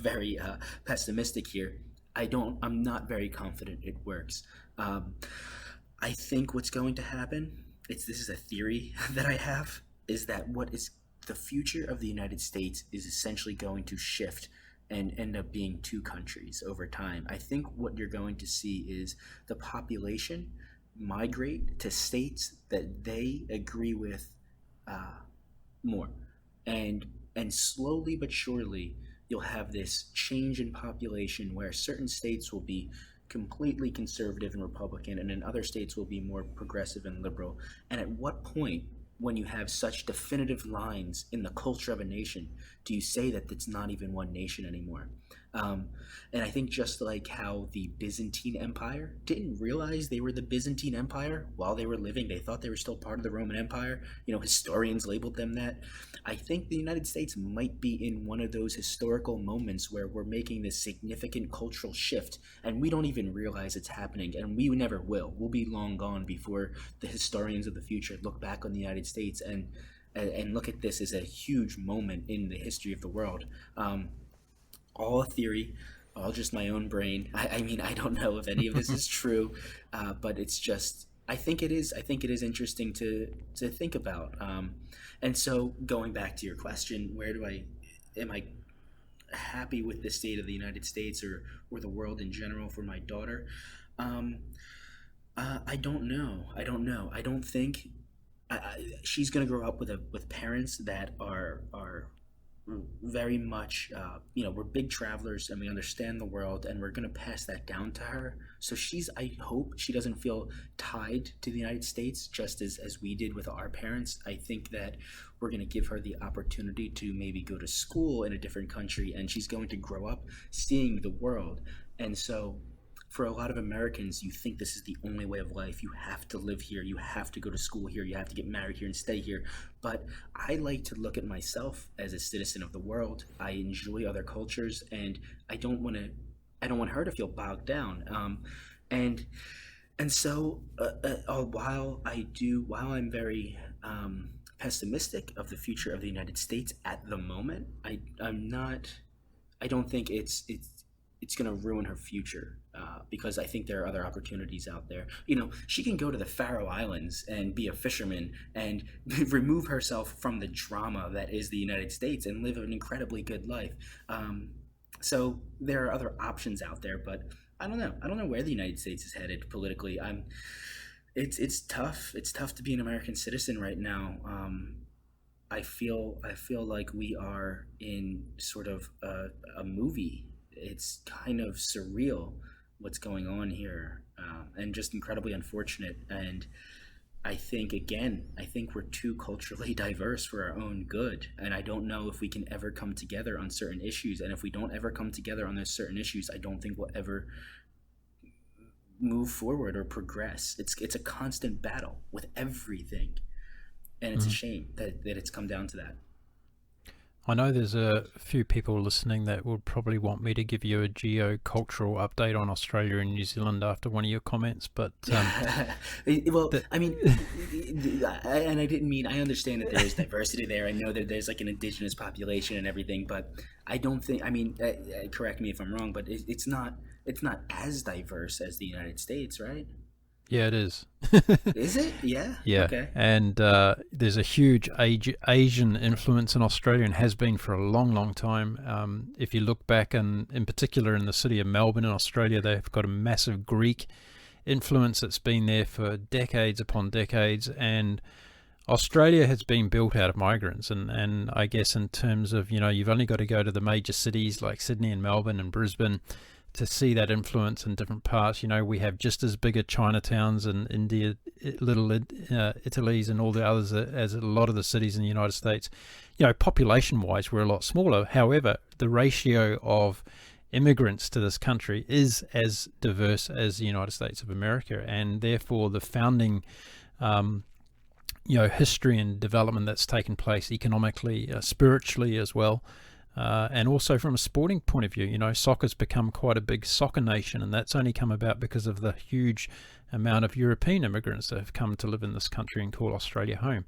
very pessimistic here. I'm not very confident it works. I think what's going to happen, this is a theory that I have, is that what is the future of the United States is essentially going to shift and end up being two countries over time. I think what you're going to see is the population migrate to states that they agree with more, and slowly but surely you'll have this change in population where certain states will be completely conservative and Republican, and in other states will be more progressive and liberal. And at what point, when you have such definitive lines in the culture of a nation, do you say that it's not even one nation anymore? And I think just like how the Byzantine Empire didn't realize they were the Byzantine Empire while they were living, they thought they were still part of the Roman Empire. Historians labeled them that. I think the United States might be in one of those historical moments where we're making this significant cultural shift and we don't even realize it's happening, and we never will. We'll be long gone before the historians of the future look back on the United States and look at this as a huge moment in the history of the world. All a theory, all just my own brain. I mean, I don't know if any of this is true, but it's just, I think it is interesting to think about. And so going back to your question, am I happy with the state of the United States or the world in general for my daughter? I don't know. I don't think she's going to grow up with parents that are very much, we're big travelers and we understand the world, and we're going to pass that down to her. So I hope she doesn't feel tied to the United States just as we did with our parents. I think that we're going to give her the opportunity to maybe go to school in a different country, and she's going to grow up seeing the world. And so for a lot of Americans, you think this is the only way of life. You have to live here. You have to go to school here. You have to get married here and stay here. But I like to look at myself as a citizen of the world. I enjoy other cultures, and I don't want her to feel bogged down. And so while I'm very pessimistic of the future of the United States at the moment, I don't think it's going to ruin her future, because I think there are other opportunities out there. She can go to the Faroe Islands and be a fisherman and remove herself from the drama that is the United States and live an incredibly good life. So there are other options out there, but I don't know where the United States is headed politically. It's tough. It's tough to be an American citizen right now. I feel like we are in sort of a movie. It's kind of surreal what's going on here, and just incredibly unfortunate. And I think we're too culturally diverse for our own good, and I don't know if we can ever come together on certain issues. And if we don't ever come together on those certain issues, I don't think we'll ever move forward or progress. It's a constant battle with everything, and it's a shame that it's come down to that. I know there's a few people listening that would probably want me to give you a geo-cultural update on Australia and New Zealand after one of your comments, but well, I mean, and I didn't mean, I understand that there's diversity there. I know that there's like an indigenous population and everything, but I don't think, I mean, correct me if I'm wrong, but it's not as diverse as the United States, right? Yeah, it is. Is it? Yeah. Yeah. Okay. And there's a huge Asian influence in Australia, and has been for a long, long time. If you look back, and in particular in the city of Melbourne in Australia, they've got a massive Greek influence that's been there for decades upon decades. And Australia has been built out of migrants. And I guess in terms of, you've only got to go to the major cities like Sydney and Melbourne and Brisbane to see that influence in different parts. We have just as big a Chinatowns in India, little Italy's and all the others as a lot of the cities in the United States. Population-wise, we're a lot smaller. However, the ratio of immigrants to this country is as diverse as the United States of America, and therefore the founding history and development that's taken place economically, spiritually as well. And also from a sporting point of view, soccer's become quite a big soccer nation, and that's only come about because of the huge amount of European immigrants that have come to live in this country and call Australia home.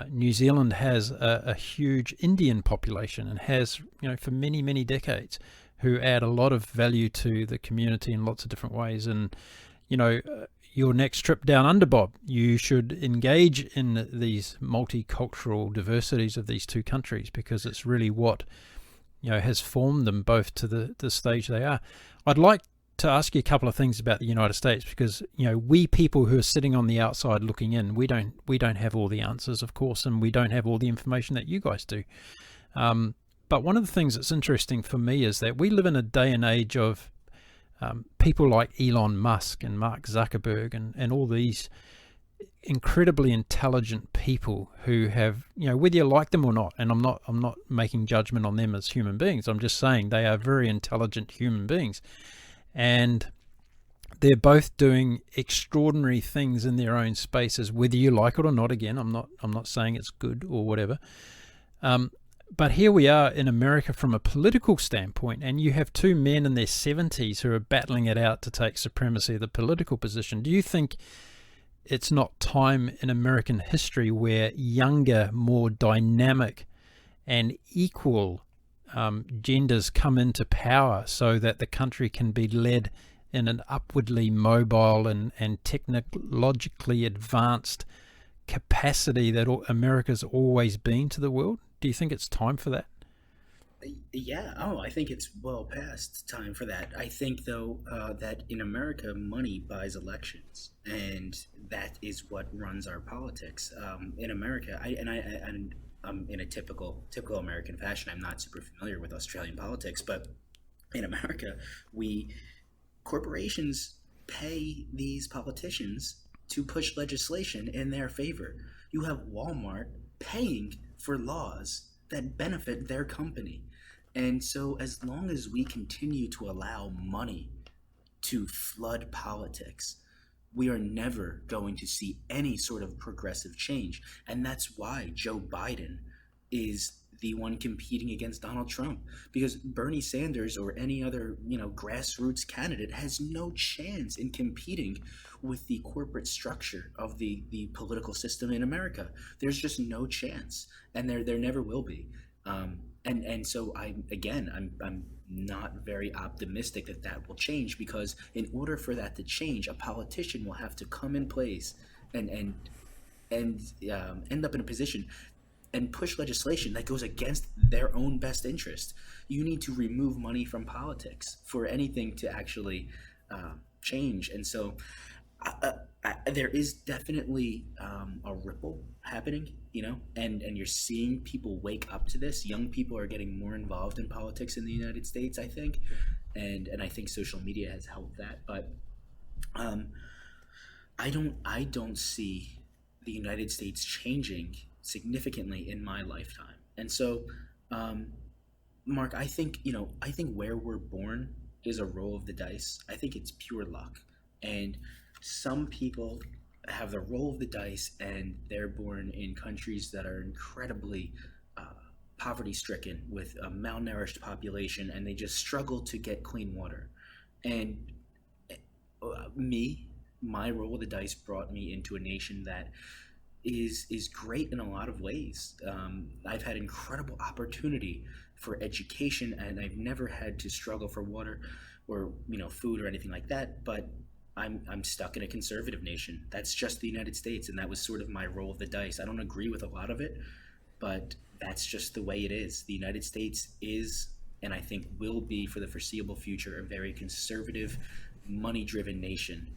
New Zealand has a huge Indian population, and has, for many, many decades, who add a lot of value to the community in lots of different ways. And, your next trip down under, Bob, you should engage in these multicultural diversities of these two countries, because it's really what has formed them both to the stage they are. I'd like to ask you a couple of things about the United States, because we people who are sitting on the outside looking in, we don't have all the answers, of course, and we don't have all the information that you guys do. But one of the things that's interesting for me is that we live in a day and age of people like Elon Musk and Mark Zuckerberg and all these incredibly intelligent people who have, whether you like them or not, and I'm not making judgment on them as human beings. I'm just saying they are very intelligent human beings, and they're both doing extraordinary things in their own spaces, whether you like it or not. Again, I'm not saying it's good or whatever. But here we are in America from a political standpoint, and you have two men in their 70s who are battling it out to take supremacy of the political position. Do you think it's not time in American history where younger, more dynamic and equal genders come into power so that the country can be led in an upwardly mobile and technologically advanced capacity that America's always been to the world? Do you think it's time for that? Yeah. Oh, I think it's well past time for that. I think, though, that in America, money buys elections, and that is what runs our politics. In America, I'm in a typical American fashion. I'm not super familiar with Australian politics, but in America, corporations pay these politicians to push legislation in their favor. You have Walmart paying for laws that benefit their company. And so as long as we continue to allow money to flood politics, we are never going to see any sort of progressive change. And that's why Joe Biden is the one competing against Donald Trump, because Bernie Sanders or any other, grassroots candidate has no chance in competing with the corporate structure of the political system in America. There's just no chance, and there never will be. And so I'm not very optimistic that will change, because in order for that to change, a politician will have to come in place and end up in a position and push legislation that goes against their own best interest. You need to remove money from politics for anything to actually change. And so there is definitely a ripple happening, and you're seeing people wake up to this. Young people are getting more involved in politics in the United States, I think, and I think social media has helped that. But I don't see the United States changing significantly in my lifetime. And so, Mark, I think where we're born is a roll of the dice. I think it's pure luck. And some people have the roll of the dice, and they're born in countries that are incredibly poverty-stricken with a malnourished population, and they just struggle to get clean water. And my roll of the dice brought me into a nation that is great in a lot of ways. I've had incredible opportunity for education, and I've never had to struggle for water or food or anything like that. But I'm stuck in a conservative nation. That's just the United States, and that was sort of my roll of the dice. I don't agree with a lot of it, but that's just the way it is. The United States is, and I think will be for the foreseeable future, a very conservative, money-driven nation.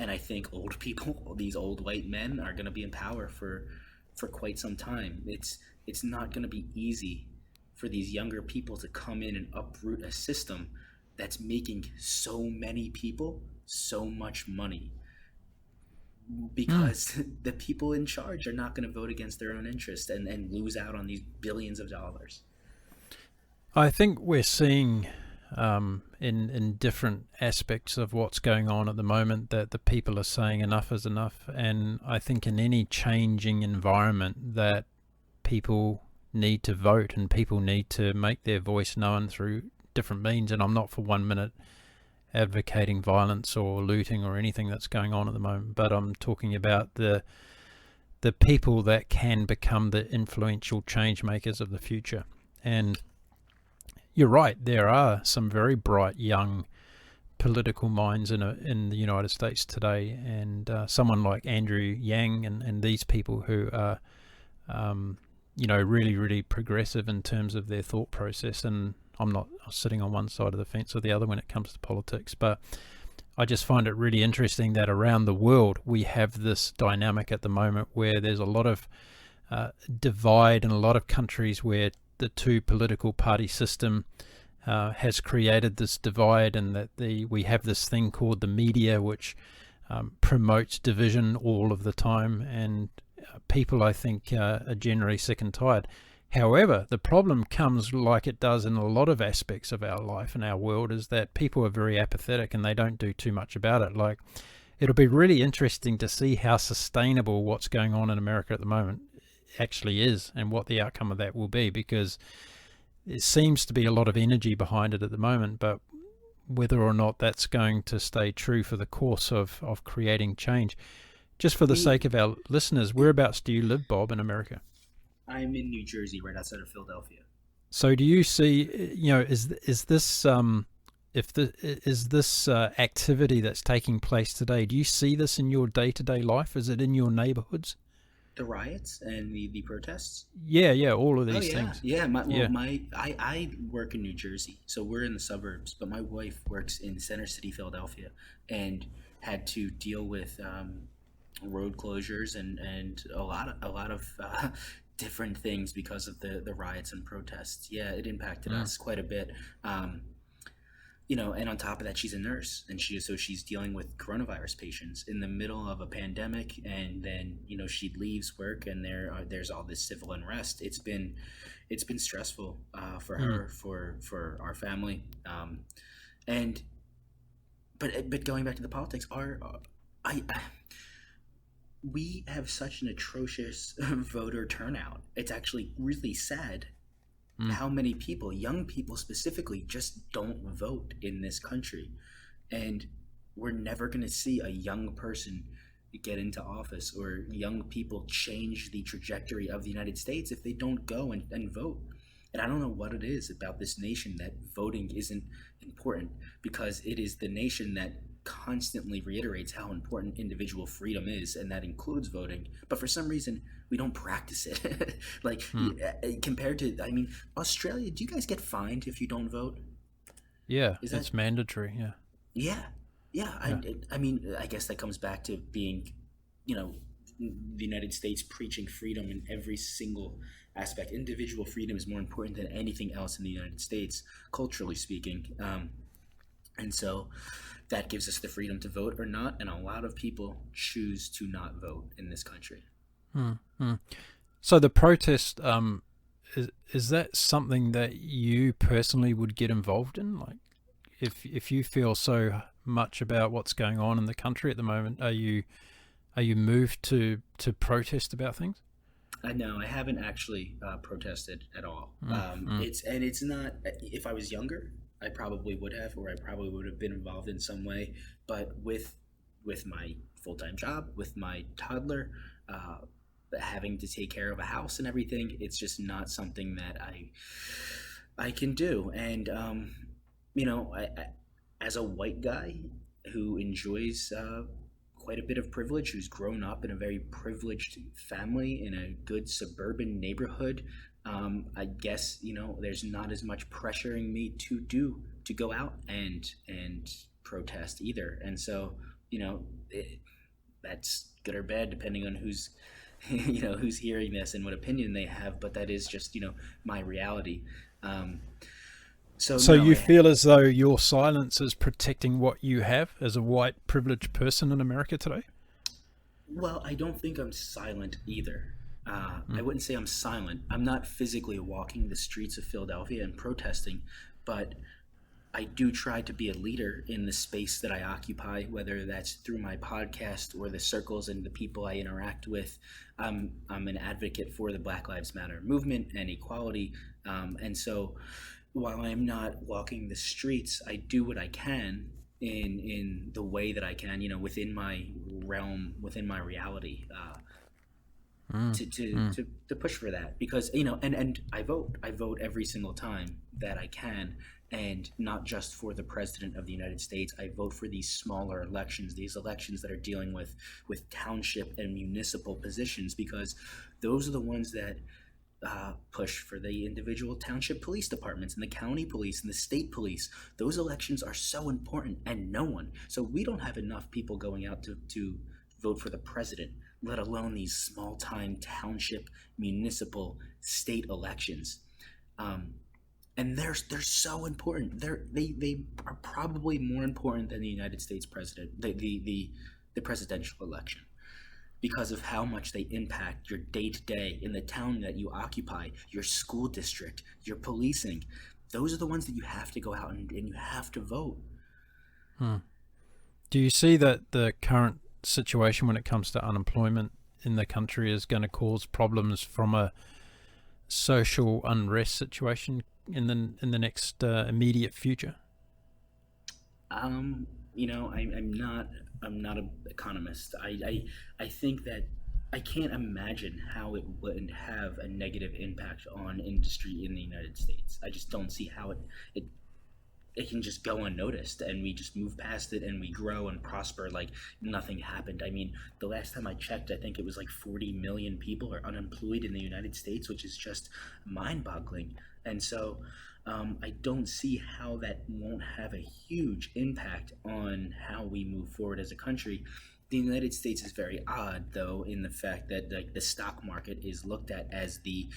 And I think old people, these old white men, are going to be in power for quite some time. It's not going to be easy for these younger people to come in and uproot a system that's making so many people so much money, because the people in charge are not going to vote against their own interest and lose out on these billions of dollars. I think we're seeing in different aspects of what's going on at the moment that the people are saying enough is enough. And I think in any changing environment that people need to vote, and people need to make their voice known through different means. And I'm not for 1 minute advocating violence or looting or anything that's going on at the moment, but I'm talking about the people that can become the influential change makers of the future. And you're right, there are some very bright young political minds in the United States today, and someone like Andrew Yang and these people who are really, really progressive in terms of their thought process. And I'm not sitting on one side of the fence or the other when it comes to politics, but I just find it really interesting that around the world we have this dynamic at the moment where there's a lot of divide in a lot of countries, where the two political party system has created this divide, and that we have this thing called the media, which promotes division all of the time, and people, I think, are generally sick and tired. However, the problem comes, like it does in a lot of aspects of our life and our world, is that people are very apathetic and they don't do too much about it. Like, it'll be really interesting to see how sustainable what's going on in America at the moment actually is, and what the outcome of that will be, because it seems to be a lot of energy behind it at the moment, but whether or not that's going to stay true for the course of creating change. Just for the sake of our listeners, whereabouts do you live, Bob, in America? I'm in New Jersey, right outside of Philadelphia. So do you see, is this activity that's taking place today, do you see this in your day-to-day life? Is it in your neighborhoods? The riots and the protests? Yeah, all of these things. Yeah, I work in New Jersey, so we're in the suburbs, but my wife works in Center City, Philadelphia, and had to deal with road closures and a lot of different things because of the riots and protests. Yeah, it impacted us quite a bit. And on top of that, she's a nurse, and she's dealing with coronavirus patients in the middle of a pandemic, and then she leaves work, and there's all this civil unrest. It's been stressful for her, for our family, but going back to the politics, we have such an atrocious voter turnout. It's actually really sad how many people, young people specifically, just don't vote in this country. And we're never going to see a young person get into office, or young people change the trajectory of the United States, if they don't go and vote. And I don't know what it is about this nation that voting isn't important, because it is the nation that constantly reiterates how important individual freedom is, and that includes voting. But for some reason, we don't practice it. Compared to, Australia, do you guys get fined if you don't vote? Yeah, it's mandatory. Yeah. I guess that comes back to being, the United States preaching freedom in every single aspect. Individual freedom is more important than anything else in the United States, culturally speaking. And so that gives us the freedom to vote or not, and a lot of people choose to not vote in this country. So the protest, is that something that you personally would get involved in? Like, if you feel so much about what's going on in the country at the moment, are you moved to protest about things? No, I haven't actually protested at all. It's not. If I was younger, I probably would have, or I probably would have been involved in some way. But with my full-time job, with my toddler, having to take care of a house and everything, it's just not something that I can do. And I, as a white guy who enjoys quite a bit of privilege, who's grown up in a very privileged family in a good suburban neighborhood, I guess there's not as much pressuring me to go out and protest either. And so that's good or bad depending on who's who's hearing this and what opinion they have. But that is just my reality. So you feel as though your silence is protecting what you have as a white privileged person in America today? Well, I don't think I'm silent either. I wouldn't say I'm silent. I'm not physically walking the streets of Philadelphia and protesting, but I do try to be a leader in the space that I occupy, whether that's through my podcast or the circles and the people I interact with. I'm an advocate for the Black Lives Matter movement and equality. And so while I'm not walking the streets, I do what I can in the way that I can, within my realm, within my reality, to push for that, because and I vote every single time that I can, and not just for the president of the United States. I vote for these smaller elections, these elections that are dealing with township and municipal positions, because those are the ones that push for the individual township police departments and the county police and the state police. Those elections are so important, and so we don't have enough people going out to vote for the president, let alone these small-time township, municipal, state elections. And they're so important. They are probably more important than the United States president, the the presidential election, because of how much they impact your day-to-day in the town that you occupy, your school district, your policing. Those are the ones that you have to go out and you have to vote. Do you see that the current situation when it comes to unemployment in the country is going to cause problems from a social unrest situation in the next immediate future? I'm not an economist. I think that I can't imagine how it wouldn't have a negative impact on industry in the United States. I just don't see how it can just go unnoticed and we just move past it and we grow and prosper like nothing happened. I mean, the last time I checked, I think it was like 40 million people are unemployed in the United States, which is just mind-boggling. And so I don't see how that won't have a huge impact on how we move forward as a country. The United States is very odd, though, in the fact that the stock market is looked at as the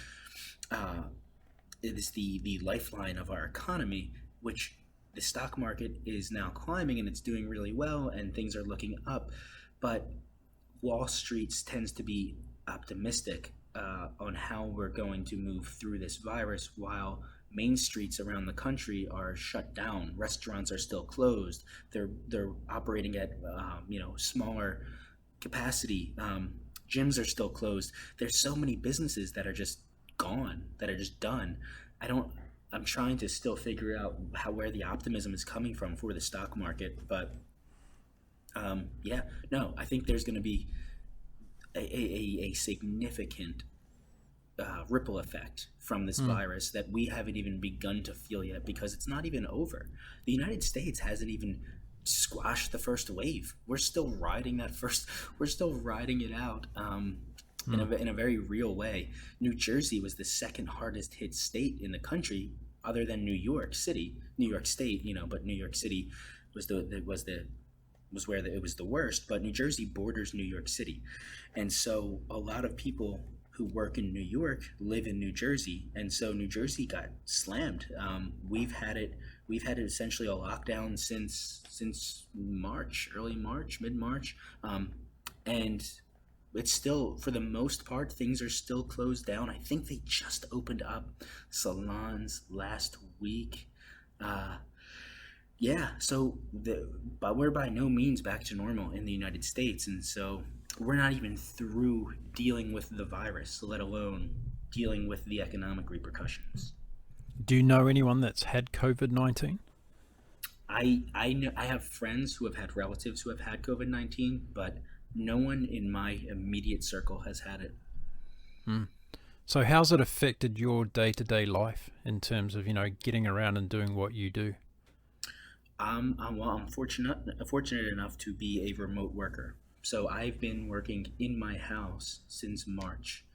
lifeline of our economy, which the stock market is now climbing and it's doing really well and things are looking up. But Wall Street tends to be optimistic on how we're going to move through this virus, while main streets around the country are shut down. Restaurants are still closed. They're operating at smaller capacity. Gyms are still closed. There's so many businesses that are just gone, that are just done. I'm trying to still figure out where the optimism is coming from for the stock market, but I think there's going to be a significant ripple effect from this virus that we haven't even begun to feel yet, because it's not even over. The United States hasn't even squashed the first wave. We're still riding it out in a very real way. New Jersey was the second hardest hit state in the country, other than New York State, but New York City was where it was the worst. But New Jersey borders New York City, and so a lot of people who work in New York live in New Jersey, and so New Jersey got slammed. We've had it essentially a lockdown since March, mid-March, and it's still, for the most part, things are still closed down. I think they just opened up salons last week. But we're by no means back to normal in the United States, and so we're not even through dealing with the virus, let alone dealing with the economic repercussions. Do you know anyone that's had COVID-19? I know, I have friends who have had relatives who have had COVID-19, but no one in my immediate circle has had it. So how's it affected your day-to-day life in terms of, getting around and doing what you do? I'm fortunate enough to be a remote worker. So I've been working in my house since March,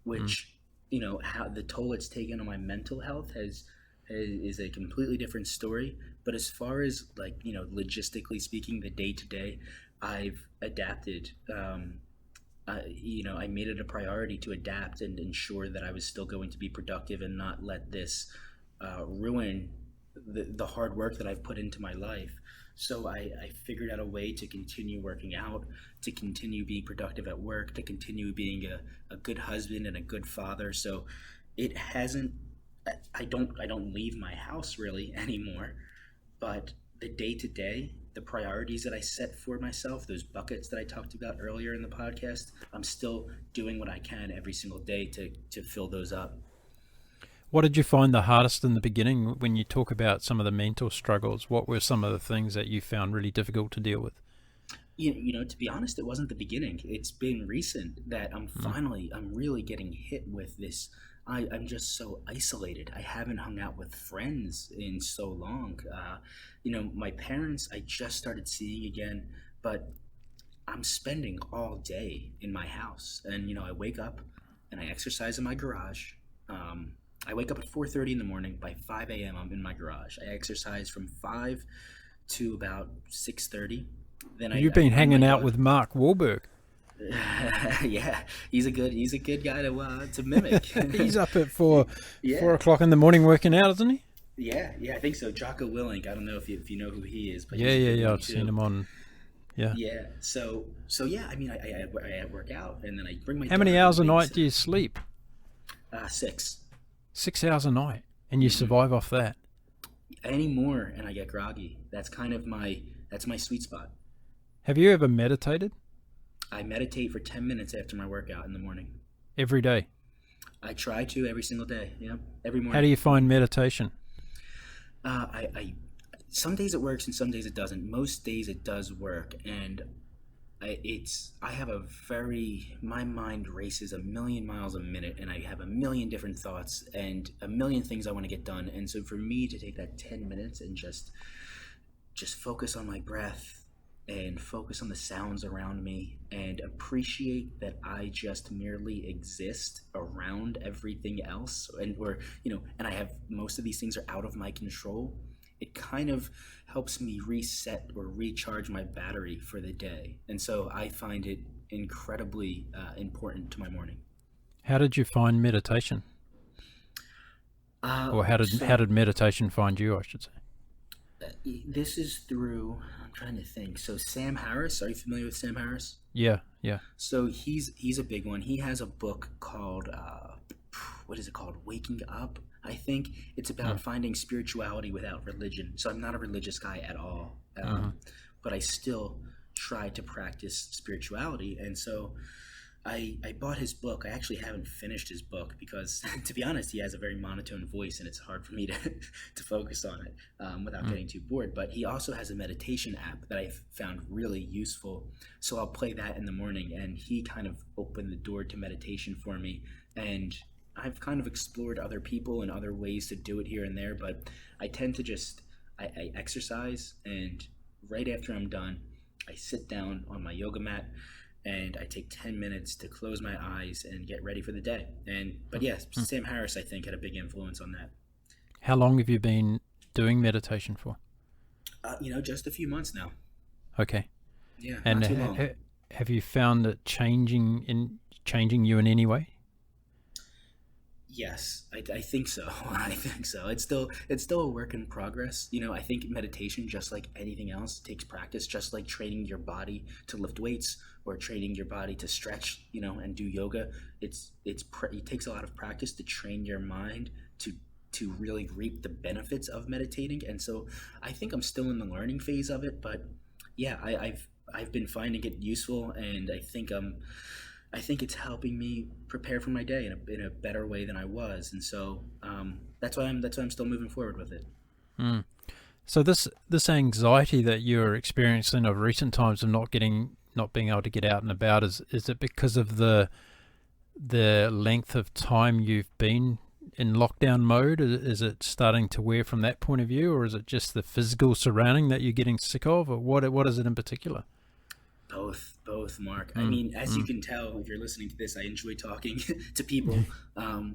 which, how the toll it's taken on my mental health is a completely different story. But as far as logistically speaking, the day-to-day, I've adapted. I made it a priority to adapt and ensure that I was still going to be productive and not let this ruin the hard work that I've put into my life. So I figured out a way to continue working out, to continue being productive at work, to continue being a good husband and a good father. So it hasn't, I don't leave my house really anymore, but the day-to-day, the priorities that I set for myself, those buckets that I talked about earlier in the podcast, I'm still doing what I can every single day to fill those up. What did you find the hardest in the beginning when you talk about some of the mental struggles? What were some of the things that you found really difficult to deal with? To be honest, it wasn't the beginning. It's been recent that I'm really getting hit with this. I'm just so isolated. I haven't hung out with friends in so long. My parents, I just started seeing again, but I'm spending all day in my house. And, I wake up and I exercise in my garage. I wake up at 4:30 in the morning. By 5 a.m. I'm in my garage. I exercise from 5 to about 6:30. Then You've been hanging out with Mark Wahlberg. Yeah, he's a good guy to mimic. He's up at 4 o'clock in the morning working out, isn't he? Yeah, I think so. Jocko Willink. I don't know if you know who he is, but yeah. I've seen him on. Yeah. Yeah. So yeah. I mean, I work out, and then I bring my How daughter many to the hours a night do babysitter. you sleep? 6. 6 hours a night, and you Hmm. survive off that. Any more, and I get groggy. That's my sweet spot. Have you ever meditated? I meditate for 10 minutes after my workout in the morning. Every day? I try to every single day. Yeah, every How do morning. you find meditation? I some days it works and some days it doesn't. Most days it does work, and I have a very my mind races a million miles a minute, and I have a million different thoughts and a million things I want to get done. And so for me to take that 10 minutes and just focus on my breath and focus on the sounds around me and appreciate that I just merely exist around everything else, and I have most of these things are out of my control. It kind of helps me reset or recharge my battery for the day. And so I find it incredibly important to my morning. How did you find meditation? Uh, Or how so did meditation find you, I should say? this is through, I'm trying to think. So Sam Harris, are you familiar with Sam Harris? Yeah, yeah. So he's a big one. He has a book called what is it called? Waking Up. I think it's about Mm. finding spirituality without religion. So I'm not a religious guy at all, Hmm. but I still try to practice spirituality. And so I bought his book. I actually haven't finished his book because, to be honest, he has a very monotone voice, and it's hard for me to to focus on it without Mm. getting too bored. But he also has a meditation app that I've found really useful. So I'll play that in the morning, and he kind of opened the door to meditation for me. And I've kind of explored other people and other ways to do it here and there, but I tend to just I exercise, and right after I'm done, I sit down on my yoga mat and I take 10 minutes to close my eyes and get ready for the day. But yes, Mm. Sam Harris, I think, had a big influence on that. How long have you been doing meditation for? Just a few months now. Okay. Yeah, And not too long. have you found it changing you in any way? Yes, I think so. I think so. It's still a work in progress. I think meditation, just like anything else, takes practice. Just like training your body to lift weights or training your body to stretch, and do yoga. It takes a lot of practice to train your mind to really reap the benefits of meditating. And so I think I'm still in the learning phase of it, but yeah, I've been finding it useful, and I think it's helping me prepare for my day in a better way than I was, and so that's why I'm still moving forward with it. Mm. So this anxiety that you're experiencing of recent times of not being able to get out and about, is it because of the length of time you've been in lockdown mode? Is it starting to wear from that point of view, or is it just the physical surrounding that you're getting sick of, or what is it in particular? Both, Mark. I Mm. mean, as you Mm. can tell, if you're listening to this, I enjoy talking to people.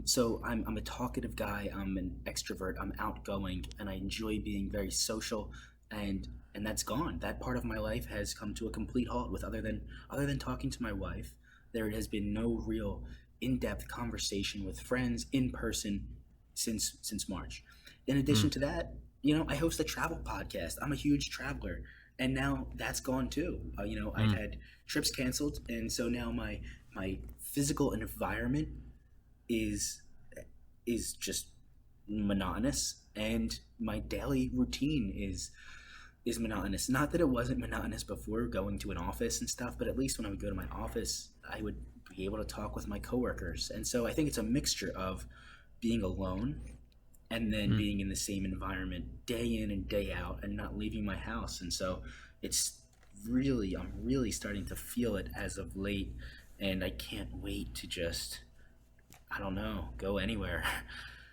So I'm a talkative guy. I'm an extrovert. I'm outgoing, and I enjoy being very social. And that's gone. That part of my life has come to a complete halt. With other than talking to my wife, there has been no real in-depth conversation with friends in person since March. In addition Mm. to that, I host a travel podcast. I'm a huge traveler, and now that's gone too. I've Mm. had trips canceled, and so now my physical environment is is just monotonous, and my daily routine is monotonous. Not that it wasn't monotonous before going to an office and stuff, but at least when I would go to my office, I would be able to talk with my coworkers. And so I think it's a mixture of being alone and then Mm. being in the same environment day in and day out and not leaving my house. And so it's I'm really starting to feel it as of late, and I can't wait to just, I don't know, go anywhere.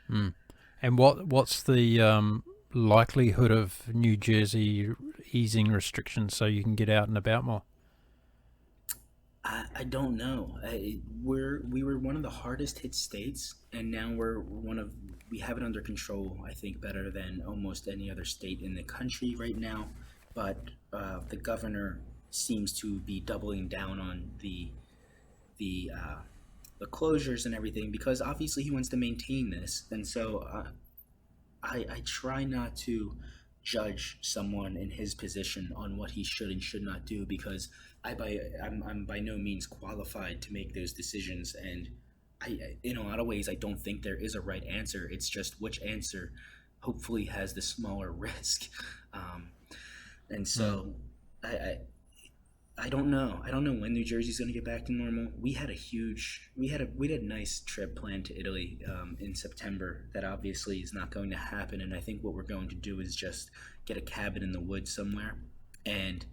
Mm. And what's the likelihood of New Jersey easing restrictions so you can get out and about more? I don't know. We were one of the hardest hit states, and now we have it under control. I think better than almost any other state in the country right now. But the governor seems to be doubling down on the the closures and everything because obviously he wants to maintain this, and so I try not to judge someone in his position on what he should and should not do, because I'm by no means qualified to make those decisions. And in a lot of ways, I don't think there is a right answer. It's just which answer hopefully has the smaller risk. And so I don't know. I don't know when New Jersey's going to get back to normal. We had a nice trip planned to Italy in September. That obviously is not going to happen. And I think what we're going to do is just get a cabin in the woods somewhere. And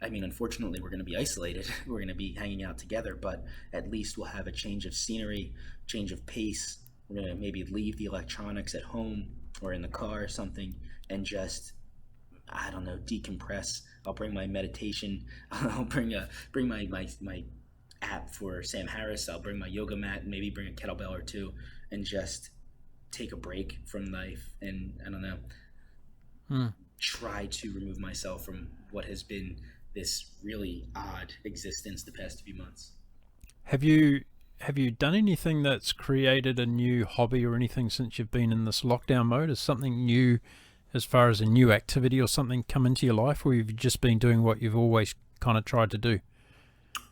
I mean, unfortunately, we're going to be isolated. We're going to be hanging out together, but at least we'll have a change of scenery, change of pace. We're going to maybe leave the electronics at home or in the car or something, and just, I don't know, decompress. I'll bring my meditation. I'll bring my app for Sam Harris. I'll bring my yoga mat, and maybe bring a kettlebell or two, and just take a break from life. And I don't know, try to remove myself from what has been this really odd existence the past few months. Have you done anything that's created a new hobby or anything since you've been in this lockdown mode? Has something new, as far as a new activity or something, come into your life, or you've just been doing what you've always kind of tried to do?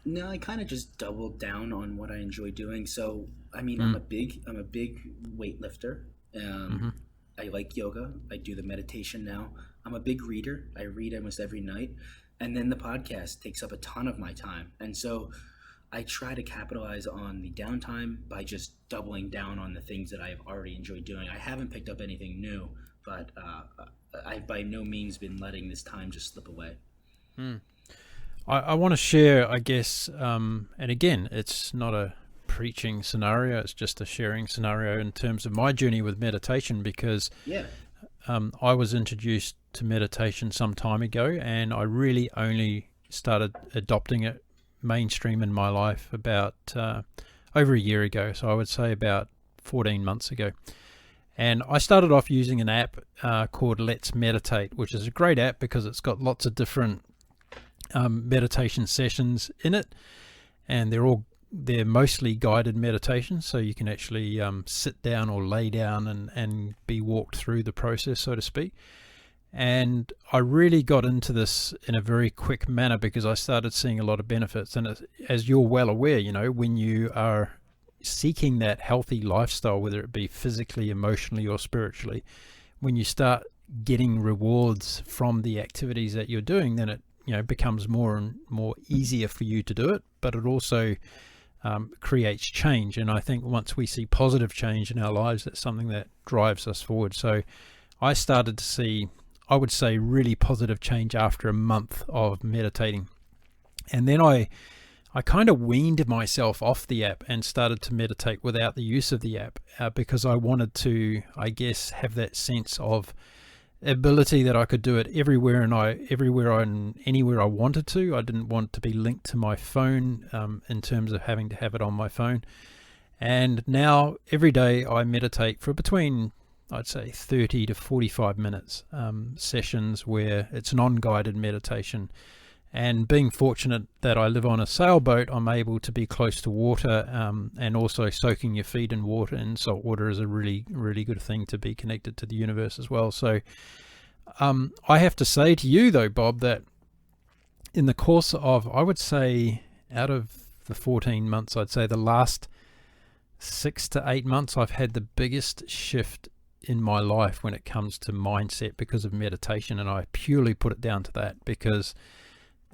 No, I kind of just doubled down on what I enjoy doing. So, I mean, I'm a big weightlifter. I like yoga. I do the meditation now. I'm a big reader. I read almost every night. And then the podcast takes up a ton of my time. And so I try to capitalize on the downtime by just doubling down on the things that I've already enjoyed doing. I haven't picked up anything new, but I've by no means been letting this time just slip away. I want to share, I guess, and again, it's not a preaching scenario, it's just a sharing scenario in terms of my journey with meditation, because I was introduced to meditation some time ago, and I really only started adopting it mainstream in my life about over a year ago. So I would say about 14 months ago. And I started off using an app called Let's Meditate, which is a great app because it's got lots of different meditation sessions in it, and they're mostly guided meditations, so you can actually sit down or lay down and be walked through the process, so to speak. And I really got into this in a very quick manner because I started seeing a lot of benefits. And as you're well aware, you know, when you are seeking that healthy lifestyle, whether it be physically, emotionally, or spiritually, when you start getting rewards from the activities that you're doing, then it, you know, becomes more and more easier for you to do it. But it also creates change. And I think once we see positive change in our lives, that's something that drives us forward. So I started to see, I would say, really positive change after a month of meditating. And then I kind of weaned myself off the app and started to meditate without the use of the app because I wanted to, I guess, have that sense of ability that I could do it everywhere and anywhere I wanted to. I didn't want to be linked to my phone in terms of having to have it on my phone. And now every day I meditate for between, I'd say, 30 to 45 minutes sessions where it's non-guided meditation. And being fortunate that I live on a sailboat, I'm able to be close to water, and also soaking your feet in water, and salt water is a really, really good thing to be connected to the universe as well. So I have to say to you though, Bob, that in the course of, I would say, out of the 14 months, I'd say the last 6 to 8 months, I've had the biggest shift in my life when it comes to mindset because of meditation. And I purely put it down to that because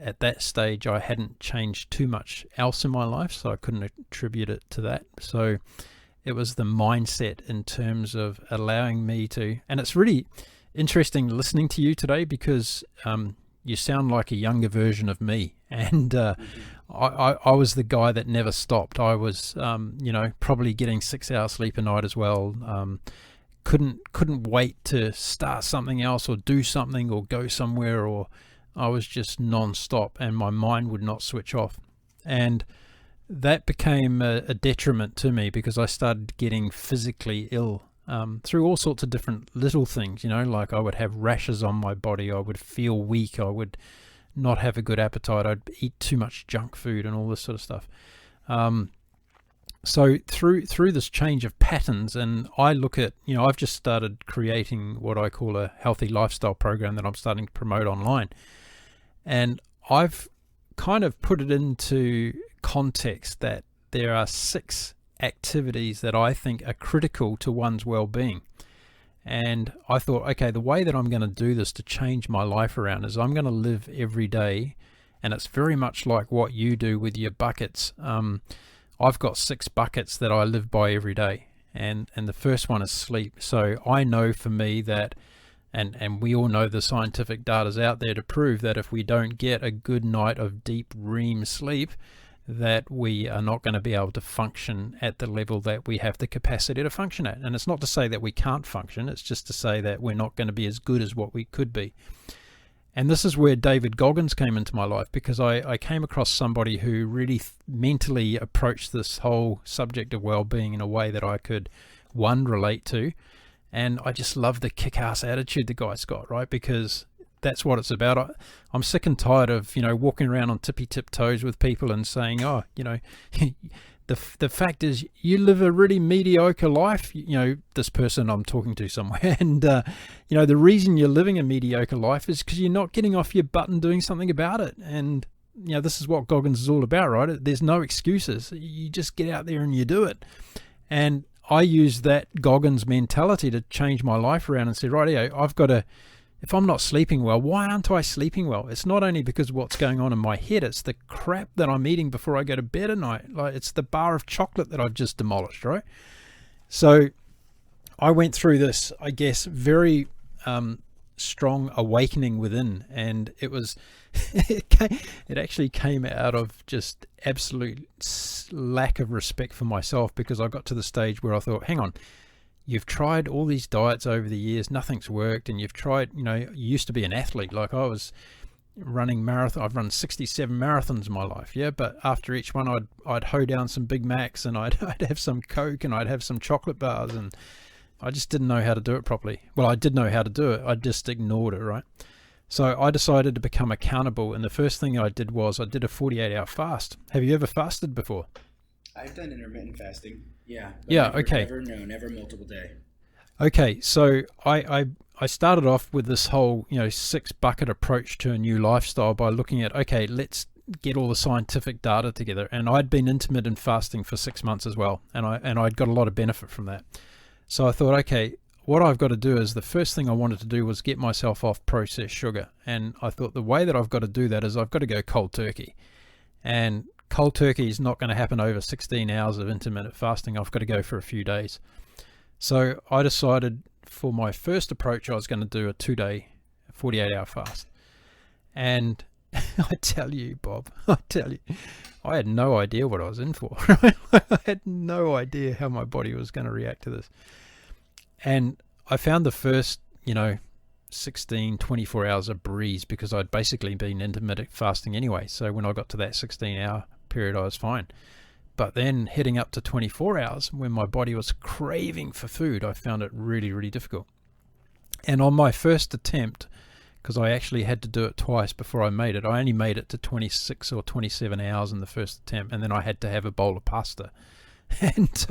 at that stage I hadn't changed too much else in my life, so I couldn't attribute it to that. So it was the mindset in terms of allowing me to, and it's really interesting listening to you today because you sound like a younger version of me, and I was the guy that never stopped. I was probably getting 6 hours sleep a night as well. Couldn't wait to start something else or do something or go somewhere, or I was just non-stop and my mind would not switch off. And that became a detriment to me because I started getting physically ill through all sorts of different little things, like I would have rashes on my body, I would feel weak, I would not have a good appetite, I'd eat too much junk food and all this sort of stuff. So through this change of patterns, and I look at, I've just started creating what I call a healthy lifestyle program that I'm starting to promote online. And I've kind of put it into context that there are 6 activities that I think are critical to one's well-being. And I thought, okay, the way that I'm going to do this to change my life around is I'm going to live every day. And it's very much like what you do with your buckets. I've got 6 buckets that I live by every day. And the first one is sleep. So I know for me that, and we all know the scientific data's out there to prove that if we don't get a good night of deep REM sleep, that we are not going to be able to function at the level that we have the capacity to function at. And it's not to say that we can't function, it's just to say that we're not going to be as good as what we could be. And this is where David Goggins came into my life, because I came across somebody who really mentally approached this whole subject of well-being in a way that I could, one, relate to. And I just love the kick-ass attitude the guy's got, right? Because that's what it's about. I'm sick and tired of, walking around on tippy-tip toes with people and saying, the fact is you live a really mediocre life, this person I'm talking to somewhere. And, the reason you're living a mediocre life is because you're not getting off your butt and doing something about it. And, this is what Goggins is all about, right? There's no excuses. You just get out there and you do it. And I use that Goggins mentality to change my life around and say, rightio, if I'm not sleeping well, why aren't I sleeping well? It's not only because of what's going on in my head, it's the crap that I'm eating before I go to bed at night. Like, it's the bar of chocolate that I've just demolished, right? So I went through this, I guess, very strong awakening within, and it was, it actually came out of just absolute lack of respect for myself, because I got to the stage where I thought, hang on, you've tried all these diets over the years, nothing's worked, and you've tried, you used to be an athlete. Like, I was running marathon. I've run 67 marathons in my life, but after each one I'd hoe down some Big Macs, and I'd have some Coke, and I'd have some chocolate bars, and I just didn't know how to do it properly. Well, I did know how to do it, I just ignored it, right? So I decided to become accountable, and the first thing I did was I did a 48-hour fast. Have you ever fasted before? I've done intermittent fasting. Yeah. Okay. Never multiple day. Okay, so I started off with this whole 6 bucket approach to a new lifestyle by looking at, okay, let's get all the scientific data together. And I'd been intermittent fasting for 6 months as well, and I'd got a lot of benefit from that. So I thought, okay, what I've got to do is, the first thing I wanted to do was get myself off processed sugar. And I thought the way that I've got to do that is I've got to go cold turkey. And cold turkey is not going to happen over 16 hours of intermittent fasting. I've got to go for a few days. So I decided for my first approach, I was going to do a 2-day, 48-hour fast. And I tell you, Bob, I had no idea what I was in for. I had no idea how my body was going to react to this. And I found the first, 16, 24 hours a breeze, because I'd basically been intermittent fasting anyway. So when I got to that 16-hour period, I was fine. But then heading up to 24 hours, when my body was craving for food, I found it really, really difficult. And on my first attempt, because I actually had to do it twice before I made it, I only made it to 26 or 27 hours in the first attempt, and then I had to have a bowl of pasta. And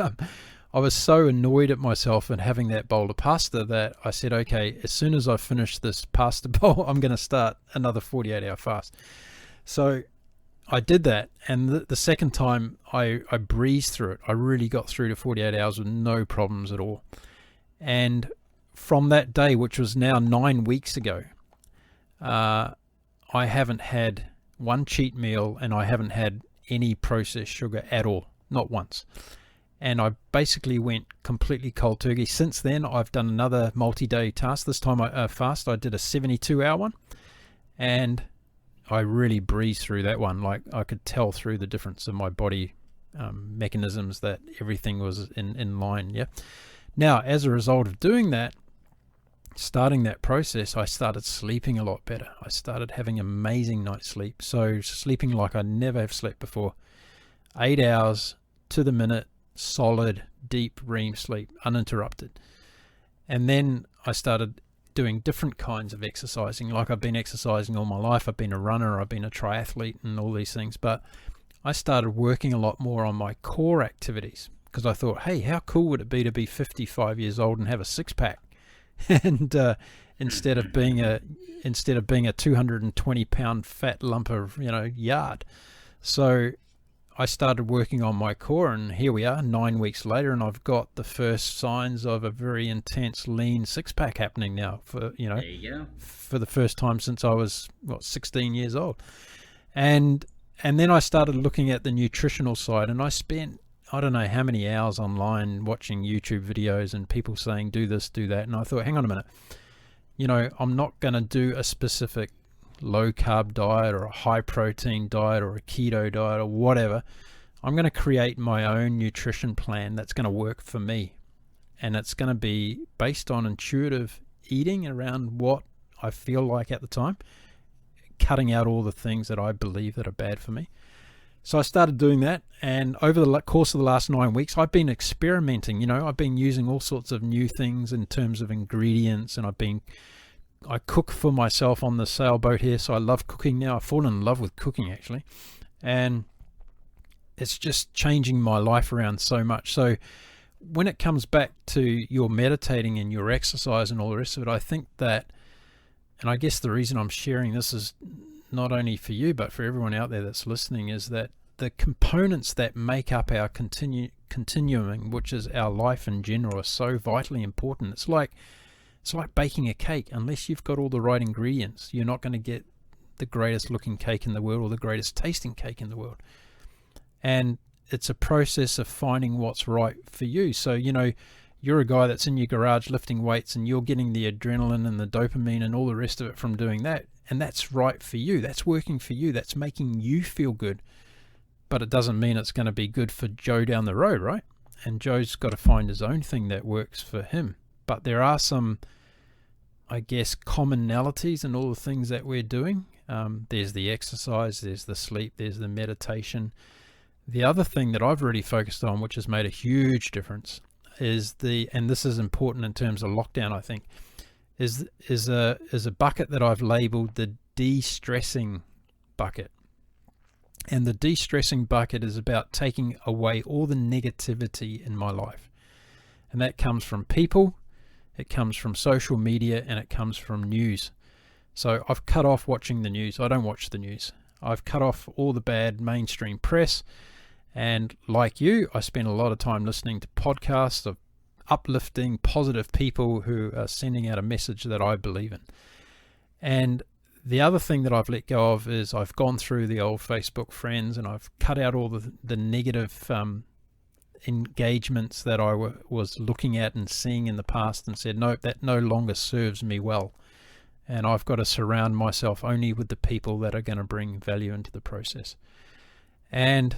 I was so annoyed at myself and having that bowl of pasta that I said, okay, as soon as I finish this pasta bowl, I'm going to start another 48-hour fast. So I did that, and the second time I breezed through it. I really got through to 48 hours with no problems at all. And from that day, which was now 9 weeks ago, I haven't had one cheat meal, and I haven't had any processed sugar at all, not once. And I basically went completely cold turkey. Since then, I've done another multi-day task. This time I fast, I did a 72-hour one, and I really breezed through that one. Like, I could tell through the difference in my body mechanisms that everything was in line. Yeah. Now, as a result of doing that, starting that process, I started sleeping a lot better. I started having amazing night's sleep. So sleeping like I never have slept before. 8 hours to the minute, solid, deep REM sleep, uninterrupted. And then I started doing different kinds of exercising. Like, I've been exercising all my life. I've been a runner, I've been a triathlete and all these things, but I started working a lot more on my core activities because I thought, hey, how cool would it be to be 55 years old and have a six pack, and instead of being a 220-pound fat lump of yard. So I started working on my core, and here we are 9 weeks later, and I've got the first signs of a very intense lean six pack happening now for There you go. for the first time since I was 16 years old. And then I started looking at the nutritional side, and I spent I don't know how many hours online watching YouTube videos and people saying do this, do that, and I thought, hang on a minute, I'm not going to do a specific low carb diet or a high protein diet or a keto diet or whatever. I'm going to create my own nutrition plan that's going to work for me, and it's going to be based on intuitive eating around what I feel like at the time, cutting out all the things that I believe that are bad for me. So I started doing that, and over the course of the last 9 weeks, I've been experimenting. I've been using all sorts of new things in terms of ingredients, and I cook for myself on the sailboat here, so I love cooking now. I've fallen in love with cooking, actually, and it's just changing my life around so much. So when it comes back to your meditating and your exercise and all the rest of it, I think that, and I guess the reason I'm sharing this is not only for you, but for everyone out there that's listening, is that the components that make up our continuum, which is our life in general, are so vitally important. It's like baking a cake. Unless you've got all the right ingredients, you're not going to get the greatest looking cake in the world or the greatest tasting cake in the world. And it's a process of finding what's right for you. So, you're a guy that's in your garage lifting weights, and you're getting the adrenaline and the dopamine and all the rest of it from doing that. And that's right for you. That's working for you. That's making you feel good. But it doesn't mean it's going to be good for Joe down the road, right? And Joe's got to find his own thing that works for him. But there are some, I guess, commonalities in all the things that we're doing. There's the exercise, there's the sleep, there's the meditation. The other thing that I've really focused on, which has made a huge difference, is and this is important in terms of lockdown, I think, is a bucket that I've labeled the de-stressing bucket. And the de-stressing bucket is about taking away all the negativity in my life. And that comes from people, it comes from social media, and it comes from news. So I've cut off watching the news. I don't watch the news. I've cut off all the bad mainstream press. And like you, I spend a lot of time listening to podcasts of uplifting, positive people who are sending out a message that I believe in. And the other thing that I've let go of is I've gone through the old Facebook friends, and I've cut out all the negative engagements that I was looking at and seeing in the past, and said, no, that no longer serves me well. And I've got to surround myself only with the people that are going to bring value into the process. And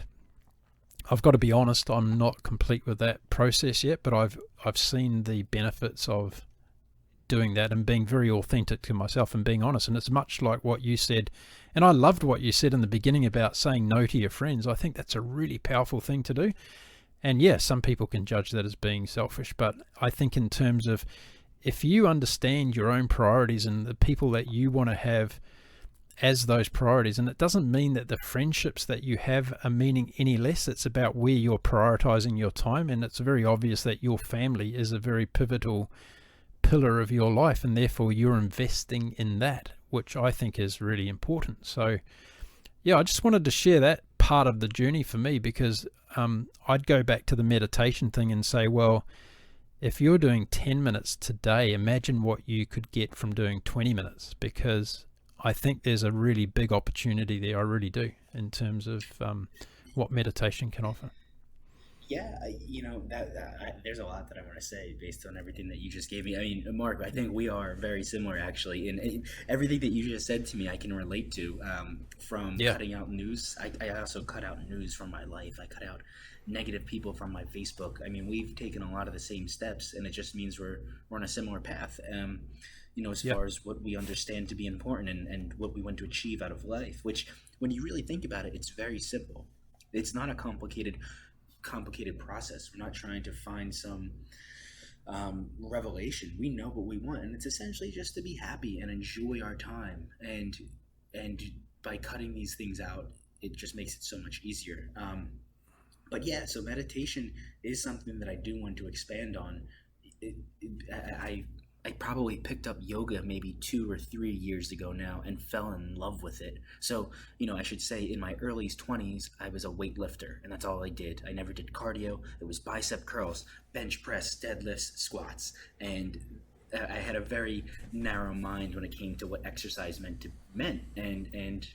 I've got to be honest, I'm not complete with that process yet, but I've seen the benefits of doing that and being very authentic to myself and being honest. And it's much like what you said, and I loved what you said in the beginning about saying no to your friends. I think that's a really powerful thing to do. And yeah, some people can judge that as being selfish, but I think in terms of, if you understand your own priorities and the people that you want to have as those priorities, and it doesn't mean that the friendships that you have are meaning any less. It's about where you're prioritizing your time, and it's very obvious that your family is a very pivotal pillar of your life, and therefore you're investing in that, which I think is really important. So yeah, I just wanted to share that part of the journey for me, because I'd go back to the meditation thing and say, well, if you're doing 10 minutes today, imagine what you could get from doing 20 minutes, because I think there's a really big opportunity there. I really do, in terms of what meditation can offer. Yeah, there's a lot that I want to say based on everything that you just gave me. I mean, Mark, I think we are very similar, actually, and everything that you just said to me, I can relate to. From cutting out news, I also cut out news from my life. I cut out negative people from my Facebook. I mean, we've taken a lot of the same steps, and it just means we're on a similar path. As far as what we understand to be important and what we want to achieve out of life, which, when you really think about it, it's very simple. It's not a complicated process. We're not trying to find some revelation. We know what we want, and it's essentially just to be happy and enjoy our time. And by cutting these things out, it just makes it so much easier. But yeah, so meditation is something that I do want to expand on. I probably picked up yoga maybe 2 or 3 years ago now and fell in love with it. So, I should say in my early 20s, I was a weightlifter, and that's all I did. I never did cardio. It was bicep curls, bench press, deadlifts, squats, and I had a very narrow mind when it came to what exercise meant, and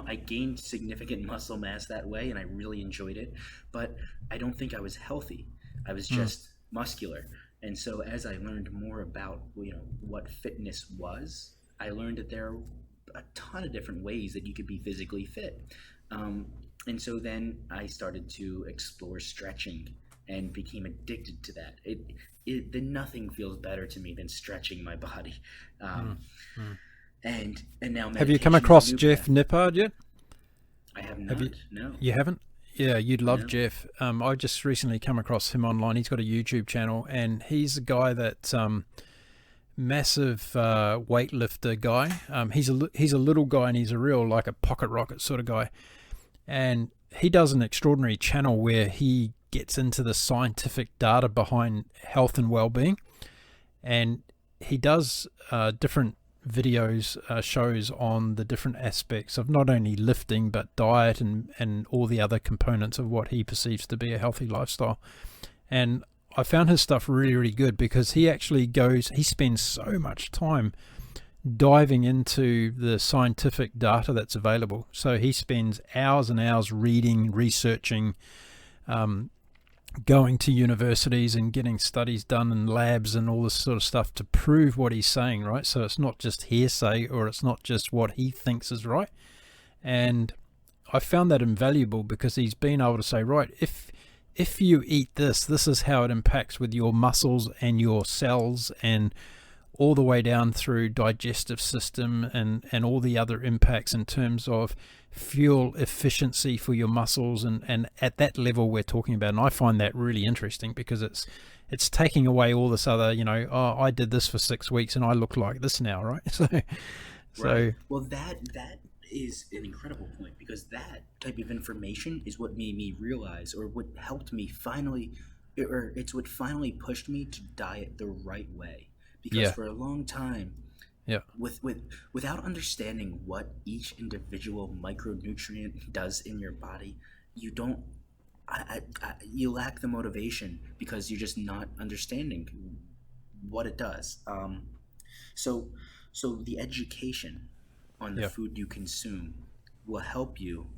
I gained significant muscle mass that way, and I really enjoyed it. But I don't think I was healthy. I was just muscular. And so as I learned more about, what fitness was, I learned that there are a ton of different ways that you could be physically fit. And so then I started to explore stretching and became addicted to that. Nothing feels better to me than stretching my body. And now have you come across Jeff Nippard yet? I have not. No. You haven't? Yeah, you'd love Jeff. I just recently come across him online. He's got a YouTube channel, and he's a guy that massive weightlifter guy. He's a little guy, and he's a real like a pocket rocket sort of guy. And he does an extraordinary channel where he gets into the scientific data behind health and well-being, and he does different videos, shows on the different aspects of not only lifting but diet and all the other components of what he perceives to be a healthy lifestyle. And I found his stuff really, really good because he spends so much time diving into the scientific data that's available. So he spends hours and hours reading, researching, going to universities and getting studies done in labs and all this sort of stuff to prove what he's saying, right? So it's not just hearsay, or it's not just what he thinks is right. And I found that invaluable because he's been able to say, right, if you eat this is how it impacts with your muscles and your cells, and all the way down through digestive system and all the other impacts in terms of fuel efficiency for your muscles, and at that level we're talking about. And I find that really interesting because it's taking away all this other, I did this for 6 weeks and I look like this now, right? So well, that is an incredible point, because that type of information is what made me realize, or what helped me finally, or it's what finally pushed me to diet the right way. Because for a long time, without understanding what each individual micronutrient does in your body, you lack the motivation because you're just not understanding what it does. So the education on the food you consume will help you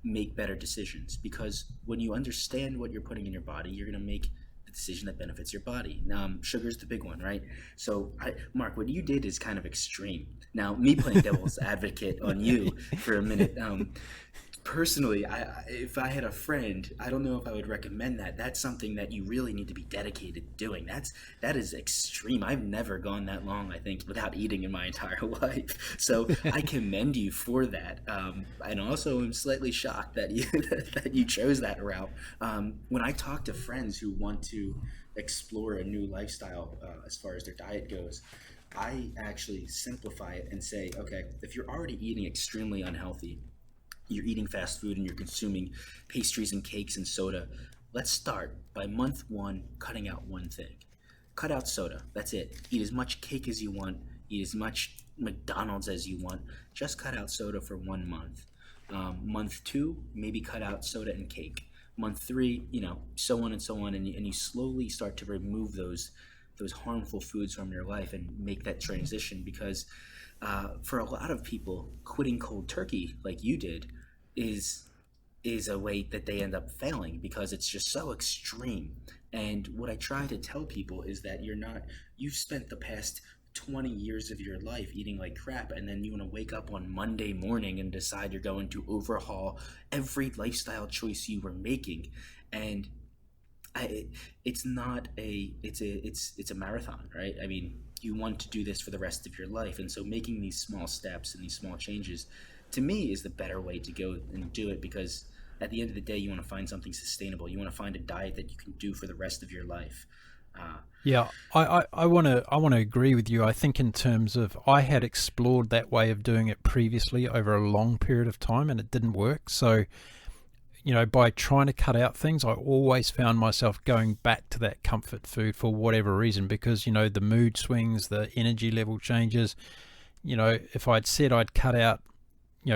make better decisions, because when you understand what you're putting in your body, you're going to make the decision that benefits your body. Now, sugar's the big one, right? So, Mark, what you did is kind of extreme. Now, me playing devil's advocate on you for a minute, personally, if I had a friend, I don't know if I would recommend that. That's something that you really need to be dedicated to doing. That is extreme. I've never gone that long, I think, without eating in my entire life. So I commend you for that. And also I'm slightly shocked that you chose that route. When I talk to friends who want to explore a new lifestyle as far as their diet goes, I actually simplify it and say, okay, if you're already eating extremely unhealthy, you're eating fast food and you're consuming pastries and cakes and soda, let's start by month 1 cutting out one thing. Cut out soda. That's it. Eat as much cake as you want. Eat as much McDonald's as you want. Just cut out soda for 1 month. Month 2, maybe cut out soda and cake. Month 3, so on and so on, and you slowly start to remove those harmful foods from your life and make that transition, because for a lot of people, quitting cold turkey like you did is a way that they end up failing, because it's just so extreme. And what I try to tell people is that you've spent the past 20 years of your life eating like crap, and then you want to wake up on Monday morning and decide you're going to overhaul every lifestyle choice you were making. And it's a marathon, right? I mean, you want to do this for the rest of your life, and so making these small steps and these small changes, to me, is the better way to go and do it, because at the end of the day, you want to find something sustainable. You want to find a diet that you can do for the rest of your life. Yeah, I want to agree with you. I think in terms of I had explored that way of doing it previously over a long period of time and it didn't work. So, by trying to cut out things, I always found myself going back to that comfort food for whatever reason, because, the mood swings, the energy level changes. If I'd said I'd cut out,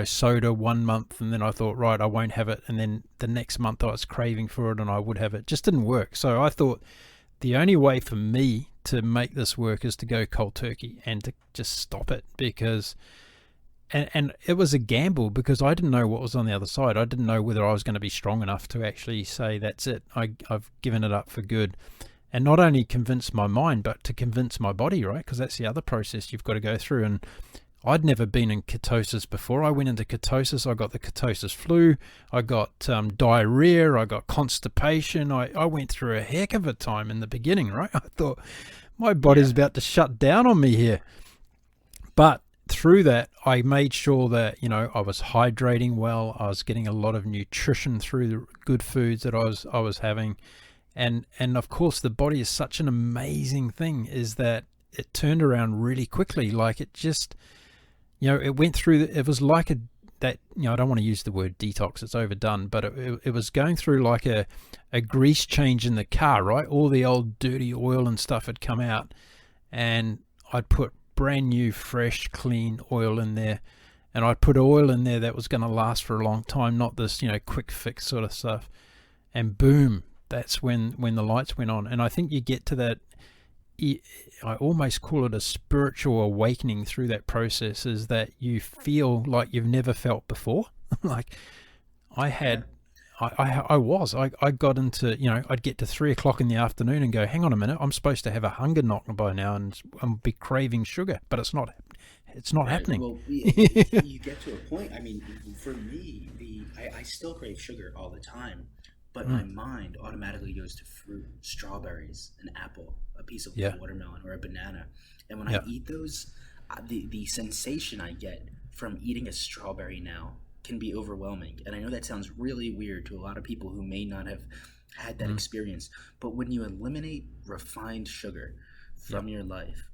soda 1 month and then I thought, right, I won't have it. And then the next month I was craving for it and I would have it. Just didn't work. So I thought the only way for me to make this work is to go cold turkey and to just stop it, because and it was a gamble because I didn't know what was on the other side. I didn't know whether I was going to be strong enough to actually say that's it, I've given it up for good, and not only convince my mind but to convince my body, right? Because that's the other process you've got to go through. And I'd never been in ketosis before. I went into ketosis. I got the ketosis flu. I got diarrhea. I got constipation. I went through a heck of a time in the beginning, right? I thought my body's about to shut down on me here. But through that, I made sure that, I was hydrating well. I was getting a lot of nutrition through the good foods that I was having. And of course, the body is such an amazing thing, is that it turned around really quickly. Like it just... it went through, it was like I don't want to use the word detox, it's overdone, but it was going through like a grease change in the car, right? All the old dirty oil and stuff had come out, and I'd put brand new, fresh, clean oil in there, and I'd put oil in there that was going to last for a long time, not this, quick fix sort of stuff. And boom, that's when the lights went on. And I think you get to that, I almost call it a spiritual awakening through that process, is that you feel like you've never felt before. Like I had, I got into, I'd get to 3 o'clock in the afternoon and go, hang on a minute, I'm supposed to have a hunger knock by now and I'm be craving sugar, but it's not happening. Well, you get to a point. I mean, for me, I still crave sugar all the time, but my mind automatically goes to fruit, strawberries, an apple, a piece of watermelon, or a banana. And when I eat those, the sensation I get from eating a strawberry now can be overwhelming. And I know that sounds really weird to a lot of people who may not have had that experience. But when you eliminate refined sugar from your life,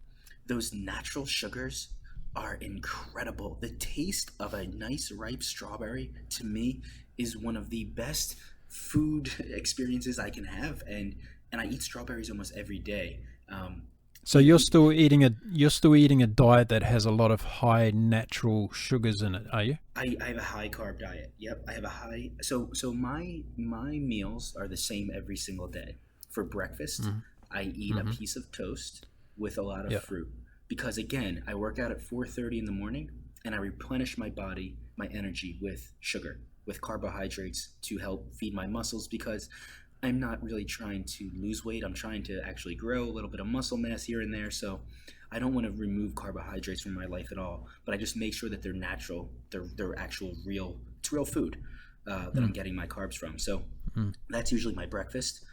those natural sugars are incredible. The taste of a nice ripe strawberry, to me, is one of the best food experiences I can have, and I eat strawberries almost every day. So you're still eating a diet that has a lot of high natural sugars in it, are you? I have a high carb diet. Yep, I have a high. So my meals are the same every single day. For breakfast, I eat a piece of toast with a lot of fruit, because again, I work out at 4:30 in the morning, and I replenish my body, my energy with sugar, with carbohydrates to help feed my muscles, because I'm not really trying to lose weight. I'm trying to actually grow a little bit of muscle mass here and there. So I don't want to remove carbohydrates from my life at all, but I just make sure that they're natural. They're actual real food that I'm getting my carbs from. So that's usually my breakfast.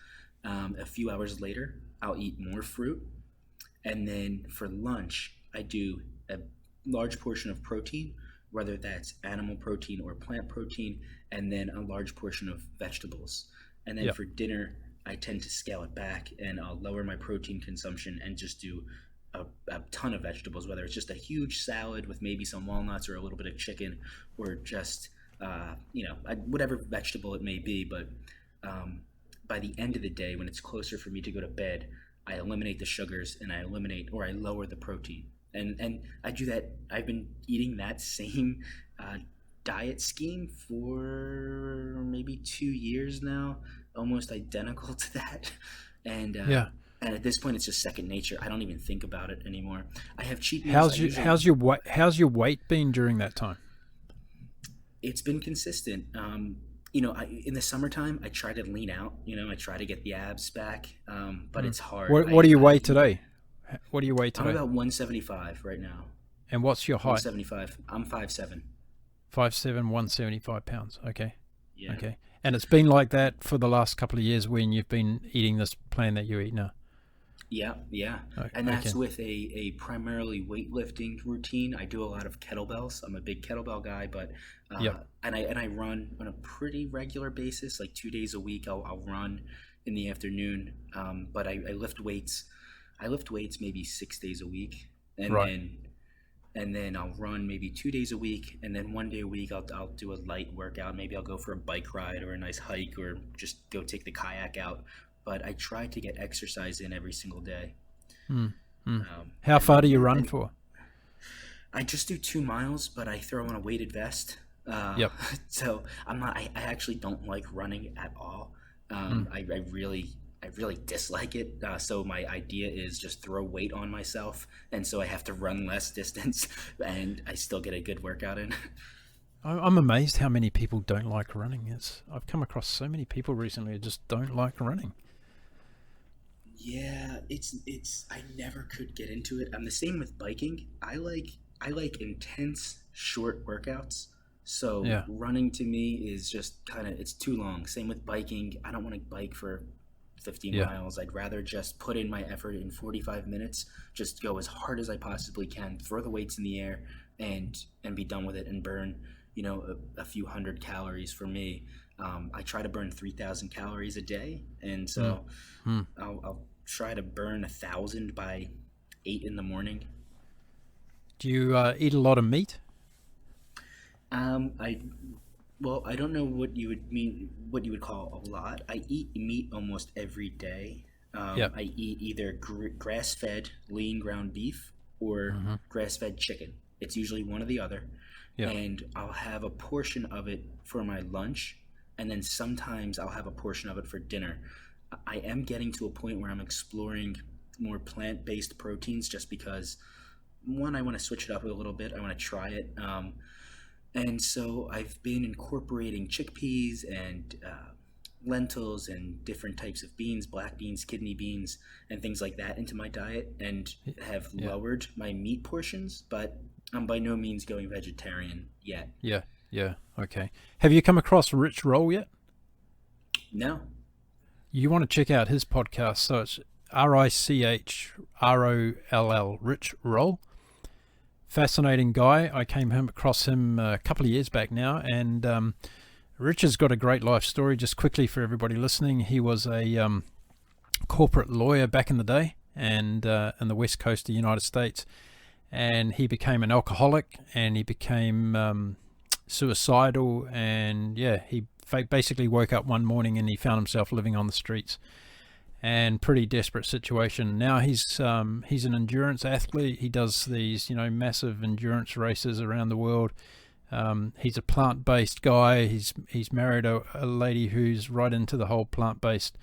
A few hours later, I'll eat more fruit. And then for lunch, I do a large portion of protein, whether that's animal protein or plant protein, and then a large portion of vegetables. And then for dinner, I tend to scale it back, and I'll lower my protein consumption and just do a ton of vegetables, whether it's just a huge salad with maybe some walnuts or a little bit of chicken, or just, whatever vegetable it may be. But by the end of the day, when it's closer for me to go to bed, I eliminate the sugars and I lower the protein. And I do that. I've been eating that same diet scheme for maybe 2 years now, almost identical to that. And at this point, it's just second nature. I don't even think about it anymore. I have cheat meals. How's your weight been during that time? It's been consistent. In the summertime, I try to lean out. I try to get the abs back, but it's hard. What do you weigh today? What do you weigh today? I'm about 175 right now. And what's your height? 175. I'm 5'7". 5'7", 175 pounds. Okay. Yeah. Okay. And it's been like that for the last couple of years when you've been eating this plan that you eat now? Yeah. Okay. And that's with a primarily weightlifting routine. I do a lot of kettlebells. I'm a big kettlebell guy, but and I run on a pretty regular basis, like 2 days a week. I'll run in the afternoon. But I lift weights. I lift weights maybe 6 days a week, and Right. then I'll run maybe 2 days a week, and then one day a week I'll do a light workout. Maybe I'll go for a bike ride or a nice hike, or just go take the kayak out. But I try to get exercise in every single day. Mm. Mm. How And far then do you yeah, run and for? I just do 2 miles, but I throw on a weighted vest. Uh, Yep. so I'm not. I actually don't like running at all. Mm. I really dislike it. So my idea is just throw weight on myself, and so I have to run less distance, and I still get a good workout in. I'm amazed how many people don't like running. I've come across so many people recently who just don't like running. Yeah, it's I never could get into it. I'm the same with biking. I like intense short workouts. So Yeah. running to me is just kind of it's too long. Same with biking. I don't want to bike for 50 Yeah. miles. I'd rather just put in my effort in 45 minutes, just go as hard as I possibly can, throw the weights in the air and be done with it and burn, a few hundred calories for me. I try to burn 3,000 calories a day, and Mm. so Mm. I'll try to burn 1,000 by 8 in the morning. Do you eat a lot of meat? I Well, I don't know what you would call a lot. I eat meat almost every day. Yeah. I eat either grass-fed lean ground beef or Hmm. grass-fed chicken. It's usually one or the other, Yeah. and I'll have a portion of it for my lunch, and then sometimes I'll have a portion of it for dinner. I am getting to a point where I'm exploring more plant-based proteins, just because one, I want to switch it up a little bit. I want to try it. And so I've been incorporating chickpeas and lentils and different types of beans, black beans, kidney beans, and things like that into my diet, and have Yeah. lowered my meat portions, but I'm by no means going vegetarian yet. Yeah. Yeah. Okay. Have you come across Rich Roll yet? No. You want to check out his podcast. So it's RichRoll, Rich Roll. Fascinating guy. I came across him a couple of years back now, and Rich has got a great life story. Just quickly for everybody listening, he was a corporate lawyer back in the day, and in the west coast of the United States, and he became an alcoholic, and he became suicidal, and yeah, he basically woke up one morning and he found himself living on the streets, and pretty desperate situation. Now he's an endurance athlete. He does these massive endurance races around the world. He's a plant-based guy. He's married a lady who's right into the whole plant-based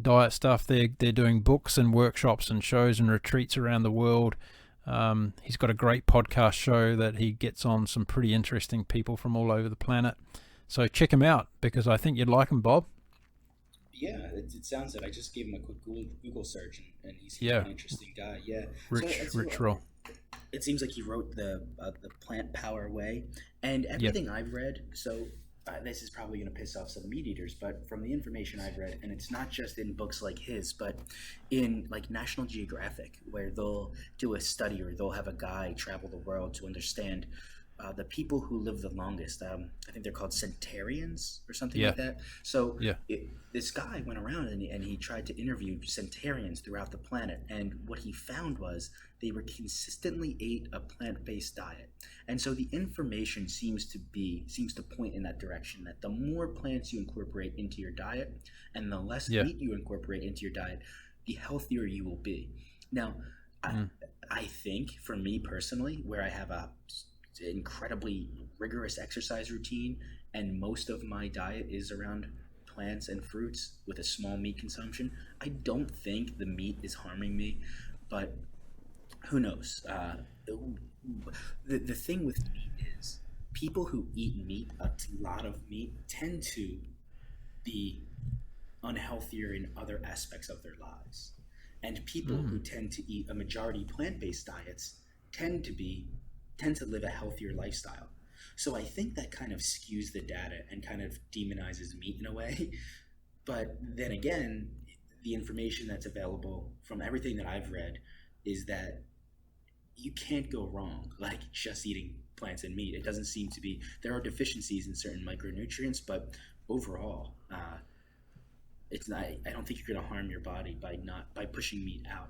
diet stuff. They're doing books and workshops and shows and retreats around the world. He's got a great podcast show that he gets on some pretty interesting people from all over the planet. So check him out, because I think you'd like him, Bob. Yeah, it sounds it. I just gave him a quick Google search, and he seems like Yeah, an interesting guy. Yeah. Rich Roll. It seems like he wrote the Plant Power Way, and Yep. everything I've read. So this is probably going to piss off some meat eaters, but from the information I've read, and it's not just in books like his, but in like National Geographic, where they'll do a study or they'll have a guy travel the world to understand the people who live the longest. I think they're called centenarians or something Yeah. like that. So Yeah. this guy went around and he tried to interview centenarians throughout the planet, and what he found was they were consistently ate a plant-based diet. And so the information seems to point in that direction, that the more plants you incorporate into your diet and the less Yeah. meat you incorporate into your diet, the healthier you will be. Now, Mm. I think for me personally, where I have a incredibly rigorous exercise routine and most of my diet is around plants and fruits with a small meat consumption, I don't think the meat is harming me, but who knows? The thing with meat is people who eat meat, a lot of meat, tend to be unhealthier in other aspects of their lives. And people who tend to eat a majority plant-based diets tend to live a healthier lifestyle. So I think that kind of skews the data and kind of demonizes meat in a way. But then again, the information that's available from everything that I've read is that you can't go wrong like just eating plants and meat. It doesn't seem to be. There are deficiencies in certain micronutrients, but overall, it's not. I don't think you're going to harm your body by pushing meat out.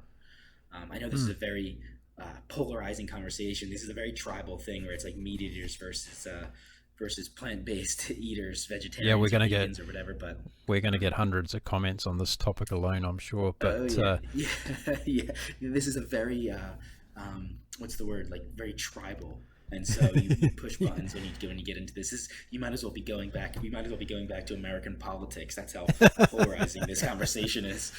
I know this is a very polarizing conversation. This is a very tribal thing where it's like meat eaters versus plant-based eaters, vegetarians, Yeah, we're going to vegans, or whatever. But we're going to get hundreds of comments on this topic alone, I'm sure. But yeah. This is a very what's the word? Like very tribal. And so you push buttons when you get into this. You might as well be going back. We might as well be going back to American politics. That's how polarizing this conversation is.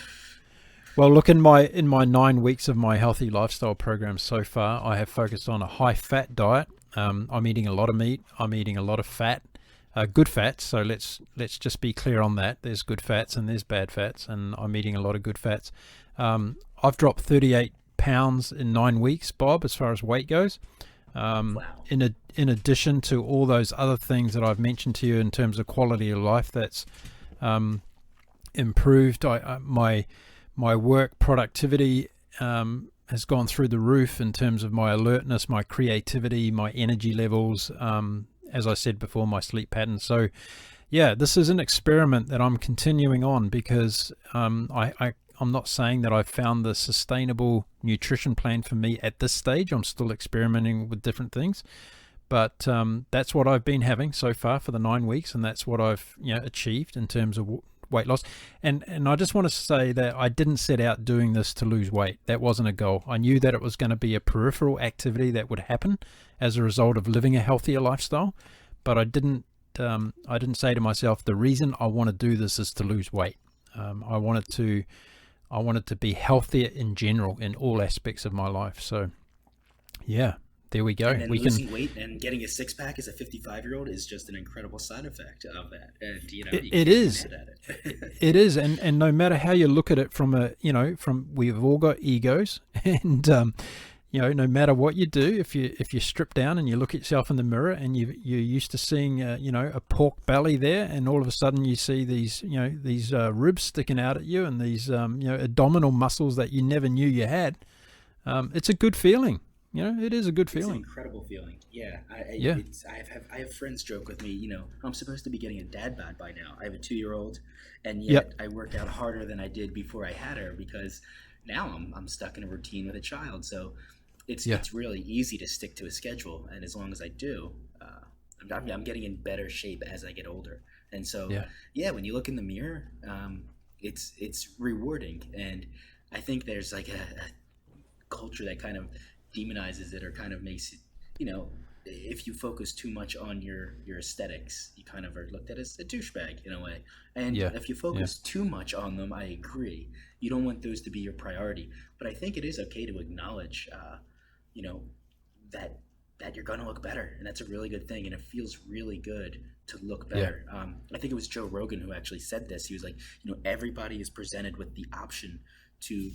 Well, look, in my 9 weeks of my healthy lifestyle program so far, I have focused on a high-fat diet. I'm eating a lot of meat. I'm eating a lot of fat, good fats. So let's just be clear on that. There's good fats and there's bad fats, and I'm eating a lot of good fats. I've dropped 38 pounds in 9 weeks, Bob, as far as weight goes. Wow. In addition to all those other things that I've mentioned to you in terms of quality of life, that's improved. My work productivity has gone through the roof in terms of my alertness, my creativity, my energy levels, as I said before, my sleep patterns. So yeah, this is an experiment that I'm continuing on because I'm not saying that I've found the sustainable nutrition plan for me at this stage. I'm still experimenting with different things, but that's what I've been having so far for the 9 weeks, and that's what I've achieved in terms of weight loss. And I just want to say that I didn't set out doing this to lose weight. That wasn't a goal. I knew that it was going to be a peripheral activity that would happen as a result of living a healthier lifestyle, but I didn't say to myself, the reason I want to do this is to lose weight. I wanted to be healthier in general in all aspects of my life. So yeah, there we go. And then losing weight and getting a six-pack as a 55-year-old is just an incredible side effect of that. And it is. It is, and no matter how you look at it we've all got egos, and no matter what you do, if you strip down and you look at yourself in the mirror and you're used to seeing a pork belly there, and all of a sudden you see these ribs sticking out at you and these abdominal muscles that you never knew you had, it's a good feeling. It is a good feeling. It's an incredible feeling. Yeah. I have friends joke with me, I'm supposed to be getting a dad bod by now. I have a 2-year-old, and yet I work out harder than I did before I had her because now I'm stuck in a routine with a child. So it's really easy to stick to a schedule, and as long as I do, I'm getting in better shape as I get older. And so when you look in the mirror, it's rewarding. And I think there's like a culture that kind of demonizes it or kind of makes it, if you focus too much on your aesthetics, you kind of are looked at as a douchebag in a way. And if you focus too much on them, I agree. You don't want those to be your priority. But I think it is okay to acknowledge, that you're going to look better. And that's a really good thing. And it feels really good to look better. I think it was Joe Rogan who actually said this. He was like, everybody is presented with the option to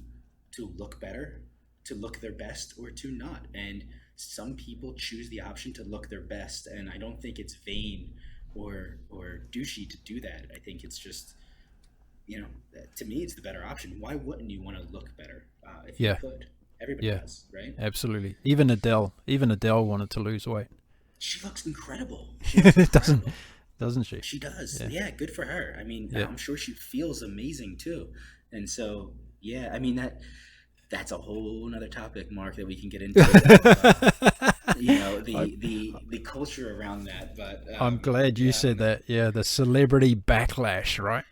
look better, to look their best, or to not. And some people choose the option to look their best, and I don't think it's vain or douchey to do that. I think it's just, to me, it's the better option. Why wouldn't you want to look better if you could? Everybody does, right? Absolutely. Even Adele wanted to lose weight. She looks incredible. Doesn't she? She does. Yeah, good for her. I mean, I'm sure she feels amazing too. And so, that's a whole nother topic, Mark, that we can get into. The culture around that. But I'm glad you said that. Yeah, the celebrity backlash, right?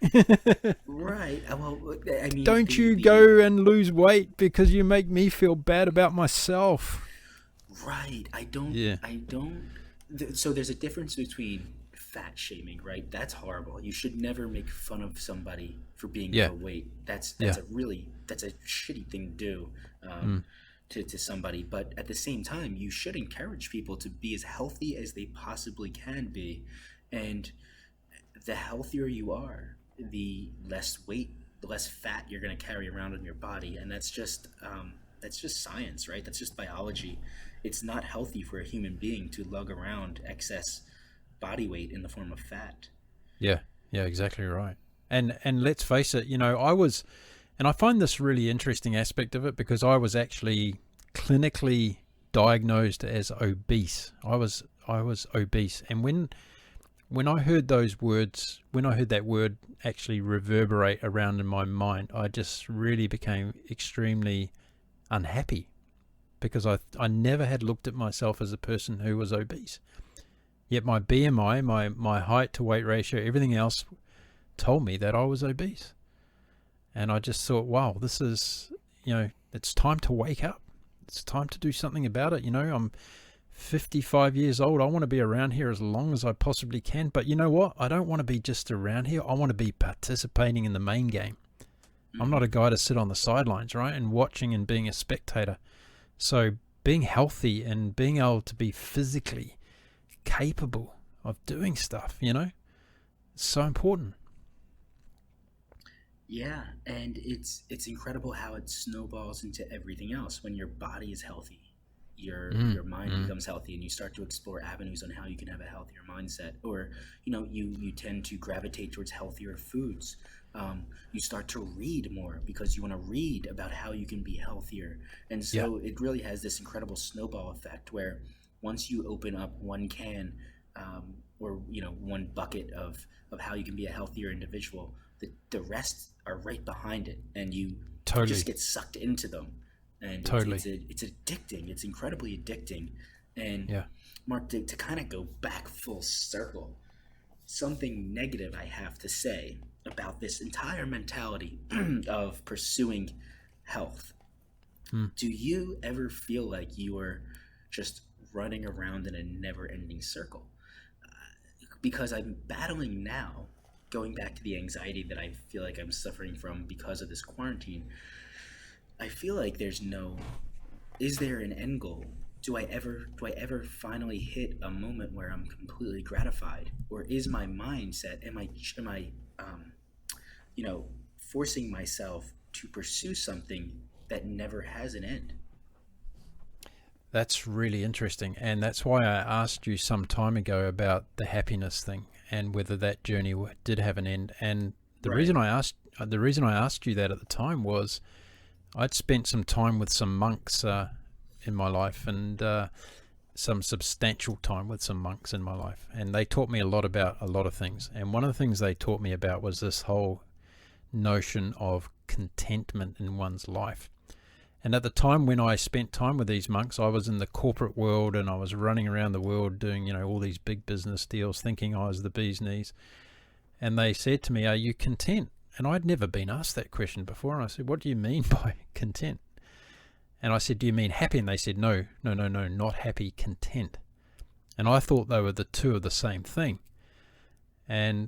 Right. Well, I mean, don't you go and lose weight because you make me feel bad about myself. Right. I don't. So there's a difference between fat shaming, right? That's horrible. You should never make fun of somebody for being overweight. That's a shitty thing to do to somebody. But at the same time, you should encourage people to be as healthy as they possibly can be. And the healthier you are, the less weight, the less fat you're going to carry around in your body. And that's just science, right? That's just biology. It's not healthy for a human being to lug around excess body weight in the form of fat. Yeah, exactly right. And let's face it, I find this really interesting aspect of it because I was actually clinically diagnosed as obese. I was obese, and when when I heard those words, when I heard that word actually reverberate around in my mind, I just really became extremely unhappy, because I never had looked at myself as a person who was obese. Yet my BMI, my height to weight ratio, everything else told me that I was obese. And I just thought, wow, this is, it's time to wake up. It's time to do something about it. I'm 55 years old. I want to be around here as long as I possibly can. But you know what? I don't want to be just around here. I want to be participating in the main game. I'm not a guy to sit on the sidelines, right, and watching and being a spectator. So being healthy and being able to be physically capable of doing stuff, it's so important. Yeah, and it's incredible how it snowballs into everything else. When your body is healthy, your mind becomes healthy, and you start to explore avenues on how you can have a healthier mindset. Or you tend to gravitate towards healthier foods. You start to read more because you want to read about how you can be healthier. And so it really has this incredible snowball effect where once you open up one can or one bucket of how you can be a healthier individual, the rest are right behind it, and you just get sucked into them. And it's addicting. It's incredibly addicting. And Mark, to kind of go back full circle, something negative I have to say about this entire mentality of pursuing health. Do you ever feel like you are just running around in a never-ending circle? Because I'm battling now, going back to the anxiety that I feel like I'm suffering from because of this quarantine. I feel like is there an end goal? Do I ever finally hit a moment where I'm completely gratified? Or is my mindset, am I forcing myself to pursue something that never has an end? That's really interesting, and that's why I asked you some time ago about the happiness thing and whether that journey did have an end. And the reason I asked you that at the time was I'd spent some time with some monks in my life, and some substantial time with some monks in my life, and they taught me a lot about a lot of things. And one of the things they taught me about was this whole notion of contentment in one's life. And at the time when I spent time with these monks, I was in the corporate world, and I was running around the world doing, all these big business deals, thinking I was the bee's knees. And they said to me, "Are you content?" And I'd never been asked that question before. And I said, "What do you mean by content?" And I said, "Do you mean happy?" And they said, No, not happy, content. And I thought they were the two of the same thing. And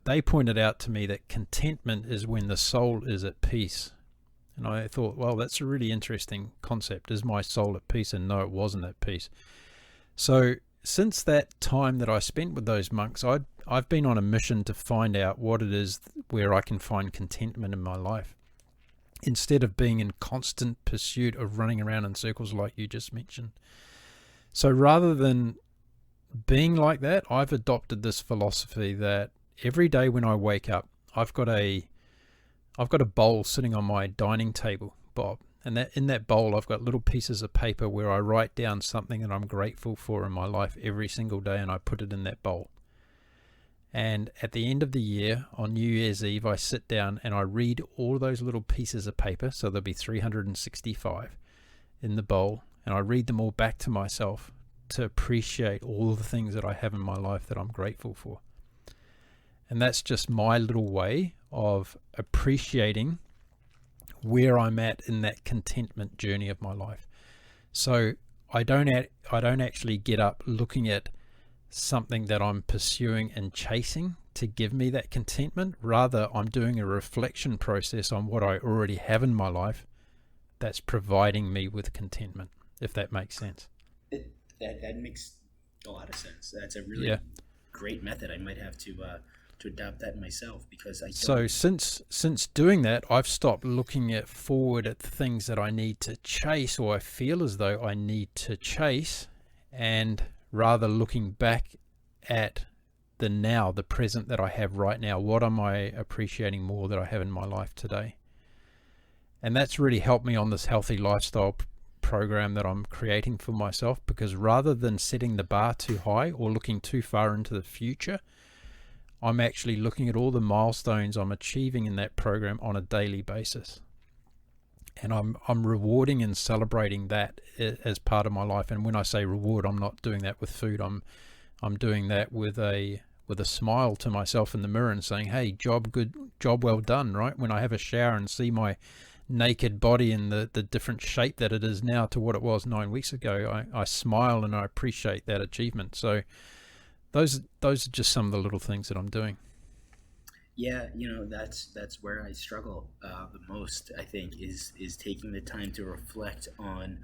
they pointed out to me that contentment is when the soul is at peace. And I thought, well, that's a really interesting concept. Is my soul at peace? And no, it wasn't at peace. So since that time that I spent with those monks, I've been on a mission to find out what it is where I can find contentment in my life, instead of being in constant pursuit of running around in circles like you just mentioned. So rather than being like that, I've adopted this philosophy that every day when I wake up, I've got a bowl sitting on my dining table, Bob, and that in that bowl I've got little pieces of paper where I write down something that I'm grateful for in my life every single day, and I put it in that bowl. And at the end of the year, on New Year's Eve, I sit down and I read all those little pieces of paper, so there'll be 365 in the bowl, and I read them all back to myself to appreciate all the things that I have in my life that I'm grateful for. And that's just my little way of appreciating where I'm at in that contentment journey of my life. So I don't actually get up looking at something that I'm pursuing and chasing to give me that contentment. Rather, I'm doing a reflection process on what I already have in my life that's providing me with contentment, if that makes sense. That makes a lot of sense. That's a really great method. I might have to adopt that myself, because I don't... So since doing that, I've stopped looking forward at the things that I need to chase, or I feel as though I need to chase, and rather looking back at the now, the present that I have right now. What am I appreciating more that I have in my life today? And that's really helped me on this healthy lifestyle program that I'm creating for myself, because rather than setting the bar too high or looking too far into the future, I'm actually looking at all the milestones I'm achieving in that program on a daily basis. And I'm rewarding and celebrating that as part of my life. And when I say reward, I'm not doing that with food. I'm doing that with a smile to myself in the mirror and saying, hey, job well done, right? When I have a shower and see my naked body in the different shape that it is now to what it was 9 weeks ago, I smile and I appreciate that achievement. So those are just some of the little things that I'm doing. Yeah, that's where I struggle the most, I think, is taking the time to reflect on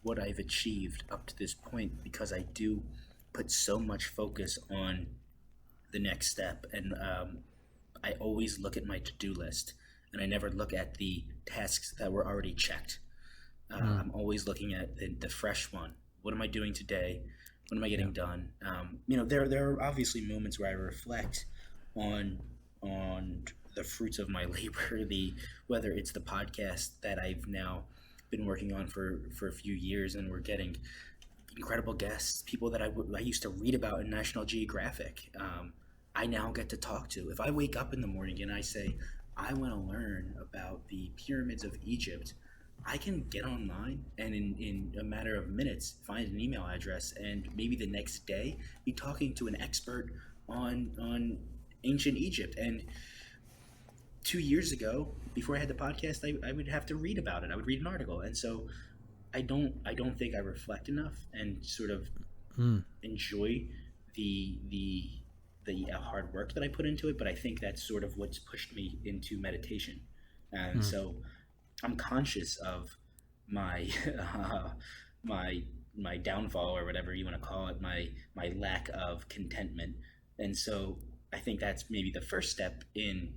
what I've achieved up to this point, because I do put so much focus on the next step, and I always look at my to-do list, and I never look at the tasks that were already checked. I'm always looking at the fresh one. What am I doing today? What am I getting done? There are obviously moments where I reflect on the fruits of my labor, whether it's the podcast that I've now been working on for a few years, and we're getting incredible guests, people that I used to read about in National Geographic. I now get to talk to. If I wake up in the morning and I say, I want to learn about the pyramids of Egypt, I can get online and in a matter of minutes find an email address, and maybe the next day be talking to an expert on ancient Egypt. And 2 years ago, before I had the podcast, I would have to read about it. I would read an article. And so I don't think I reflect enough and sort of enjoy the hard work that I put into it. But I think that's sort of what's pushed me into meditation. And so I'm conscious of my my downfall, or whatever you want to call it, my lack of contentment. And so I think that's maybe the first step in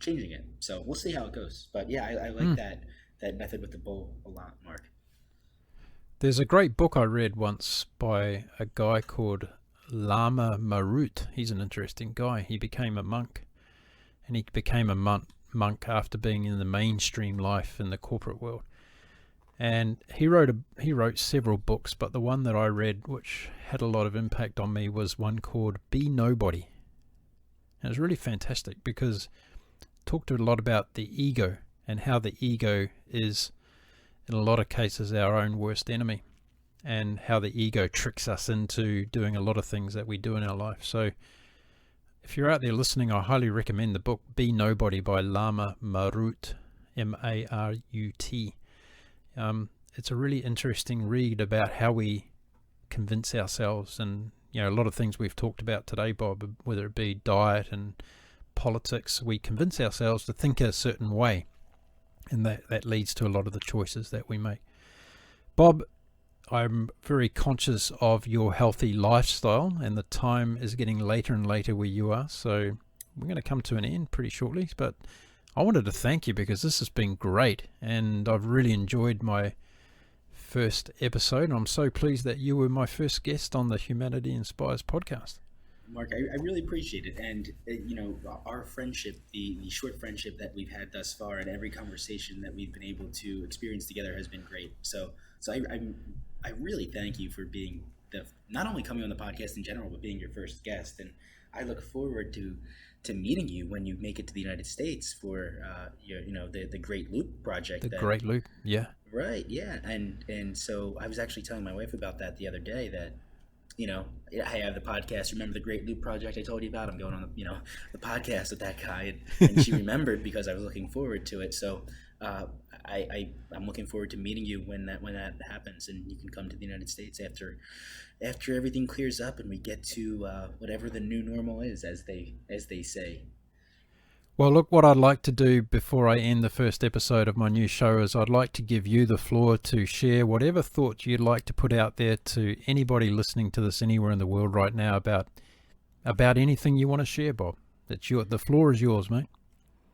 changing it. So we'll see how it goes. But yeah, I like that method with the bowl a lot, Mark. There's a great book I read once by a guy called Lama Marut. He's an interesting guy. He became a monk, and he became a monk after being in the mainstream life in the corporate world. And he wrote several books, but the one that I read, which had a lot of impact on me, was one called Be Nobody. And it was really fantastic because it talked a lot about the ego and how the ego is, in a lot of cases, our own worst enemy, and how the ego tricks us into doing a lot of things that we do in our life. So if you're out there listening, I highly recommend the book Be Nobody by Lama Marut, M-A-R-U-T. It's a really interesting read about how we convince ourselves, and a lot of things we've talked about today, Bob, whether it be diet and politics, we convince ourselves to think a certain way, and that leads to a lot of the choices that we make. Bob, I'm very conscious of your healthy lifestyle, and the time is getting later and later where you are, so we're going to come to an end pretty shortly, but I wanted to thank you because this has been great, and I've really enjoyed my first episode. I'm so pleased that you were my first guest on the Humanity Inspires podcast. Mark, I really appreciate it. And, our friendship, the short friendship that we've had thus far, and every conversation that we've been able to experience together has been great. So I really thank you for being not only coming on the podcast in general, but being your first guest. And I look forward to meeting you when you make it to the United States for the Great Loop project. Great Loop, yeah. Right, yeah. And so I was actually telling my wife about that the other day, that I have the podcast. Remember the Great Loop project I told you about? I'm going on the podcast with that guy, and she remembered because I was looking forward to it. So I'm looking forward to meeting you when that happens, and you can come to the United States after everything clears up and we get to whatever the new normal is, as they say. Well, look, what I'd like to do before I end the first episode of my new show is I'd like to give you the floor to share whatever thoughts you'd like to put out there to anybody listening to this anywhere in the world right now about anything you want to share, Bob. The floor is yours, mate.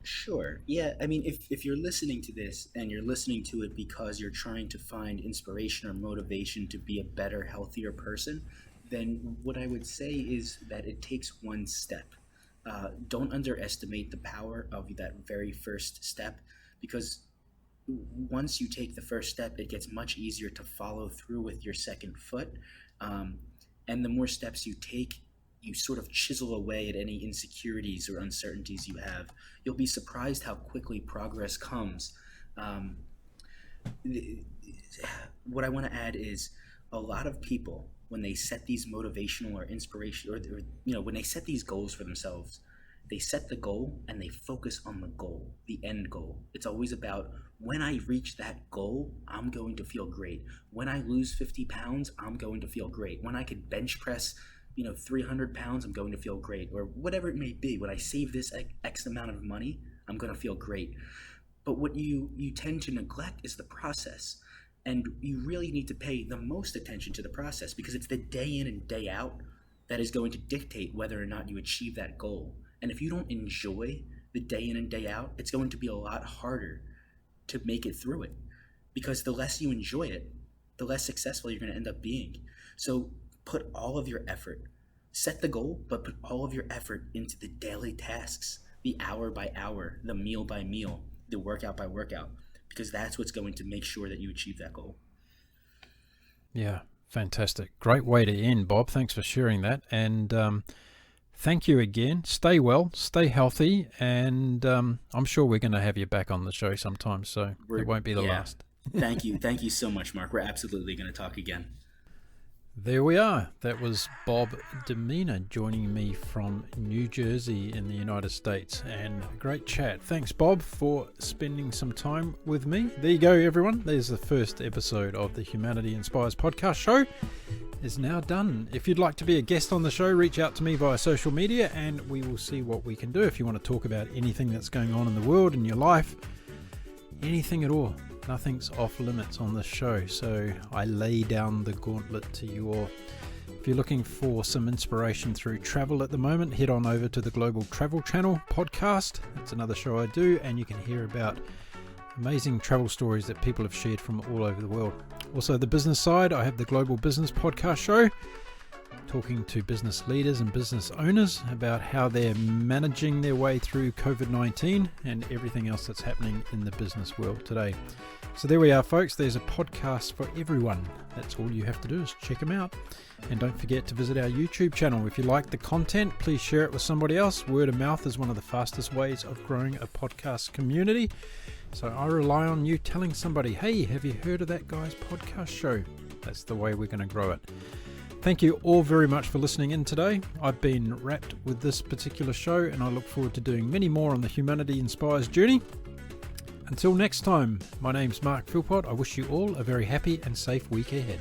Sure. Yeah. I mean, if you're listening to this and you're listening to it because you're trying to find inspiration or motivation to be a better, healthier person, then what I would say is that it takes one step. Don't underestimate the power of that very first step, because once you take the first step, it gets much easier to follow through with your second foot. And the more steps you take, you sort of chisel away at any insecurities or uncertainties you have, you'll be surprised how quickly progress comes. What I want to add is a lot of people, when they set these motivational or inspiration, or when they set these goals for themselves, they set the goal and they focus on the goal, the end goal. It's always about, when I reach that goal, I'm going to feel great. When I lose 50 pounds, I'm going to feel great. When I could bench press 300 pounds, I'm going to feel great, or whatever it may be. When I save this X amount of money, I'm going to feel great. But what you tend to neglect is the process. And you really need to pay the most attention to the process, because it's the day in and day out that is going to dictate whether or not you achieve that goal. And if you don't enjoy the day in and day out, it's going to be a lot harder to make it through it, because the less you enjoy it, the less successful you're going to end up being. So put all of your effort, set the goal, but put all of your effort into the daily tasks, the hour by hour, the meal by meal, the workout by workout, because that's what's going to make sure that you achieve that goal. Yeah, fantastic. Great way to end, Bob. Thanks for sharing that. And thank you again. Stay well, stay healthy, and I'm sure we're going to have you back on the show sometime, so it won't be the last. Thank you. Thank you so much, Mark. We're absolutely going to talk again. There we are. That was Bob DiMenna joining me from New Jersey in the United States, and a great chat. Thanks, Bob, for spending some time with me. There you go, everyone. There's the first episode of the Humanity Inspires podcast show. Is now done. If you'd like to be a guest on the show, reach out to me via social media and we will see what we can do. If you want to talk about anything that's going on in the world, in your life, anything at all, nothing's off limits on this show. So I lay down the gauntlet to you all. If you're looking for some inspiration through travel at the moment, head on over to the Global Travel Channel podcast. It's another show I do, and you can hear about amazing travel stories that people have shared from all over the world. Also, the business side, I have the Global Business Podcast Show, talking to business leaders and business owners about how they're managing their way through COVID-19 and everything else that's happening in the business world today. So there we are, folks. There's a podcast for everyone. That's all you have to do is check them out. And don't forget to visit our YouTube channel. If you like the content, please share it with somebody else. Word of mouth is one of the fastest ways of growing a podcast community. So I rely on you telling somebody, hey, have you heard of that guy's podcast show? That's the way we're going to grow it. Thank you all very much for listening in today. I've been wrapped with this particular show, and I look forward to doing many more on the Humanity Inspires journey. Until next time, my name's Mark Philpott. I wish you all a very happy and safe week ahead.